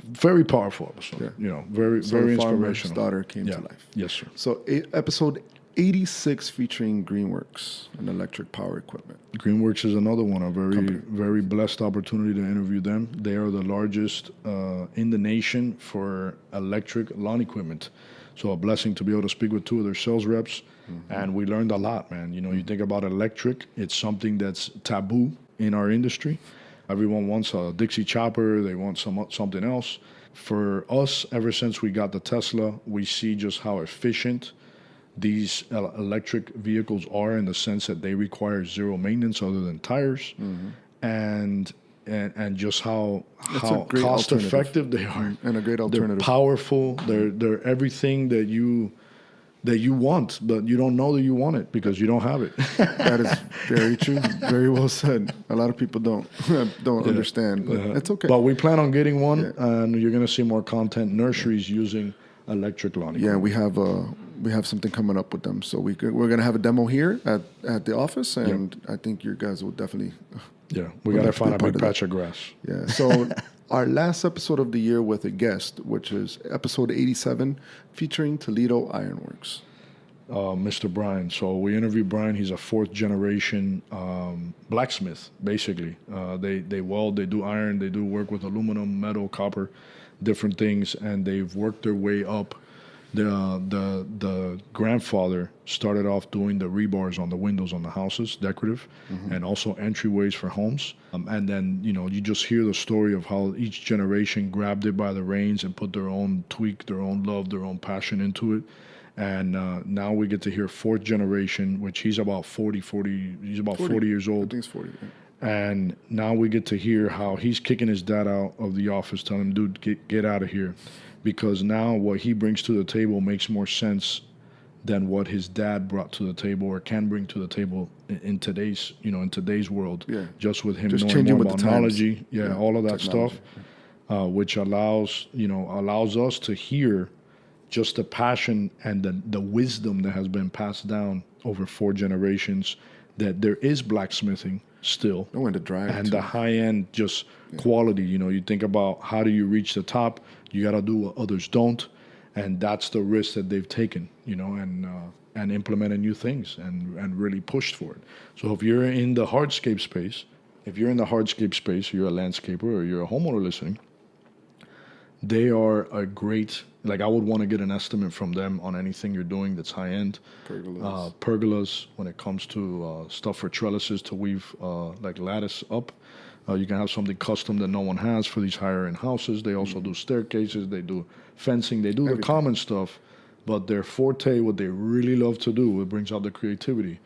very powerful episode. Very inspirational. Daughter came to life. Yes, sir. So episode 86 featuring Greenworks and electric power equipment. Greenworks is another one. A very blessed opportunity to interview them. They are the largest in the nation for electric lawn equipment. So a blessing to be able to speak with two of their sales reps. And we learned a lot, man. You think about electric, it's something that's taboo in our industry. Everyone wants a Dixie chopper. They want something else. For us, ever since we got the Tesla, we see just how efficient these electric vehicles are, in the sense that they require zero maintenance other than tires, and just how cost effective they are, and a great alternative. They're powerful. They're everything that you want, but you don't know that you want it because you don't have it. That is very true. Very well said. A lot of people don't understand, but it's okay. But we plan on getting one, and you're going to see more content. Nursery's using electric lawn equipment. Yeah, we have something coming up with them, so we're going to have a demo here at the office, and I think your guys will definitely. We got to find a big patch of grass. Yeah, so. Our last episode of the year with a guest, which is episode 87, featuring Toledo Ironworks. Mr. Brian. So we interviewed Brian. He's a fourth generation blacksmith, basically. They weld, they do iron, they do work with aluminum, metal, copper, different things, and they've worked their way up. The grandfather started off doing the rebars on the windows on the houses, decorative, and also entryways for homes. And then, you just hear the story of how each generation grabbed it by the reins and put their own tweak, their own love, their own passion into it. And now we get to hear fourth generation, which he's about 40 years old. I think he's 40, yeah. And now we get to hear how he's kicking his dad out of the office, telling him, dude, get out of here. Because now what he brings to the table makes more sense than what his dad brought to the table or can bring to the table in today's world. Yeah. Just with him knowing more about knowledge, all of that technology stuff, which allows us to hear just the passion and the wisdom that has been passed down over 4 generations, that there is blacksmithing still. And the drive. And the high-end quality. You think about how do you reach the top? You got to do what others don't. And that's the risk that they've taken, and implemented new things and really pushed for it. So if you're in the hardscape space, if you're in the hardscape space, you're a landscaper or you're a homeowner listening, they are a great, like I would want to get an estimate from them on anything you're doing that's high end. Pergolas when it comes to stuff for trellises to weave like lattice up. You can have something custom that no one has for these higher end houses. They also do staircases, they do fencing, they do everything. The common stuff, but their forte, what they really love to do, it brings out the creativity,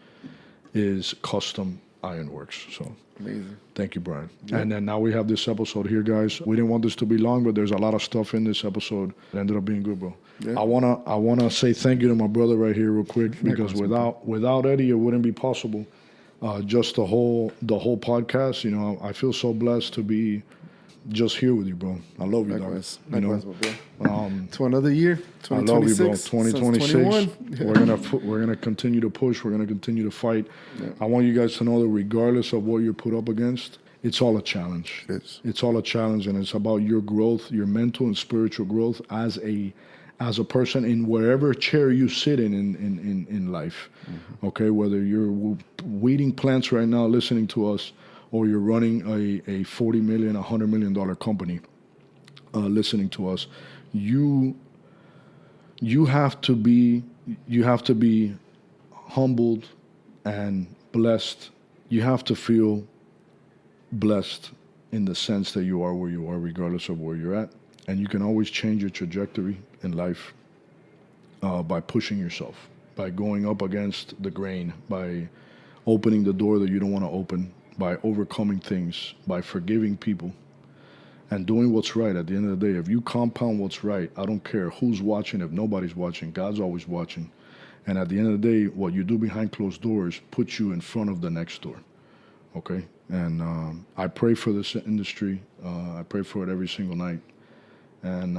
is custom ironworks. So amazing. Thank you, Brian. Yep. And then now we have this episode here, guys. We didn't want this to be long, but there's a lot of stuff in this episode. It ended up being good, bro. Yep. I wanna say thank you to my brother right here real quick, because without Eddie, it wouldn't be possible. Just the whole podcast, you know, I feel so blessed to be just here with you, bro. I love you, dog. Likewise, bro. To another year, 2026. I love you, bro. 2026. We're gonna continue to push. We're gonna continue to fight. Yeah. I want you guys to know that regardless of what you're put up against, it's all a challenge. It's all a challenge, and it's about your growth, your mental and spiritual growth as a person in wherever chair you sit in life. Mm-hmm. Okay, whether you're weeding plants right now, listening to us, or you're running a $40 million, $100 million company, listening to us, you have to be humbled and blessed. You have to feel blessed in the sense that you are where you are, regardless of where you're at, and you can always change your trajectory in life by pushing yourself, by going up against the grain, by opening the door that you don't want to open, by overcoming things, by forgiving people, and doing what's right. At the end of the day, if you compound what's right, I don't care who's watching. If nobody's watching, God's always watching. And at the end of the day, what you do behind closed doors puts you in front of the next door. Okay? And I pray for this industry. I pray for it every single night. And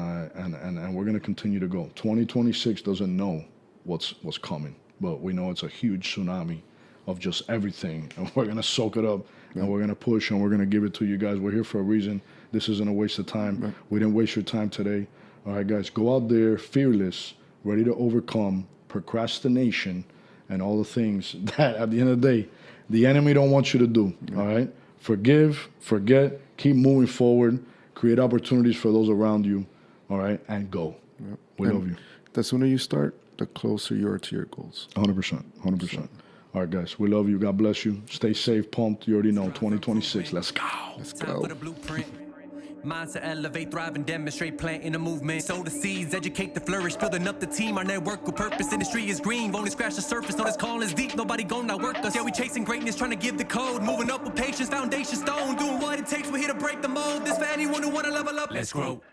we're going to continue to go. 2026 doesn't know what's coming, but we know it's a huge tsunami of just everything, and we're going to soak it up, and we're going to push, and we're going to give it to you guys. We're here for a reason. This isn't a waste of time. Right. We didn't waste your time today. All right, guys, go out there fearless, ready to overcome procrastination and all the things that at the end of the day, the enemy don't want you to do. All right? Forgive, forget, keep moving forward, create opportunities for those around you, all right, and go. Yep. We love you. The sooner you start, the closer you are to your goals. 100%. All right, guys, we love you. God bless you. Stay safe, pumped. You already know, 2026. Let's go. Time for the blueprint. Minds to elevate, thrive, and demonstrate, planting a movement. Sow the seeds, educate the flourish, building up the team. Our network with purpose, industry is green. Only scratch the surface, know this call is deep. Nobody gonna work us. Yeah, we chasing greatness, trying to give the code. Moving up with patience, foundation stone. Doing what it takes, we're here to break the mold. This for anyone who wanna level up. Let's grow.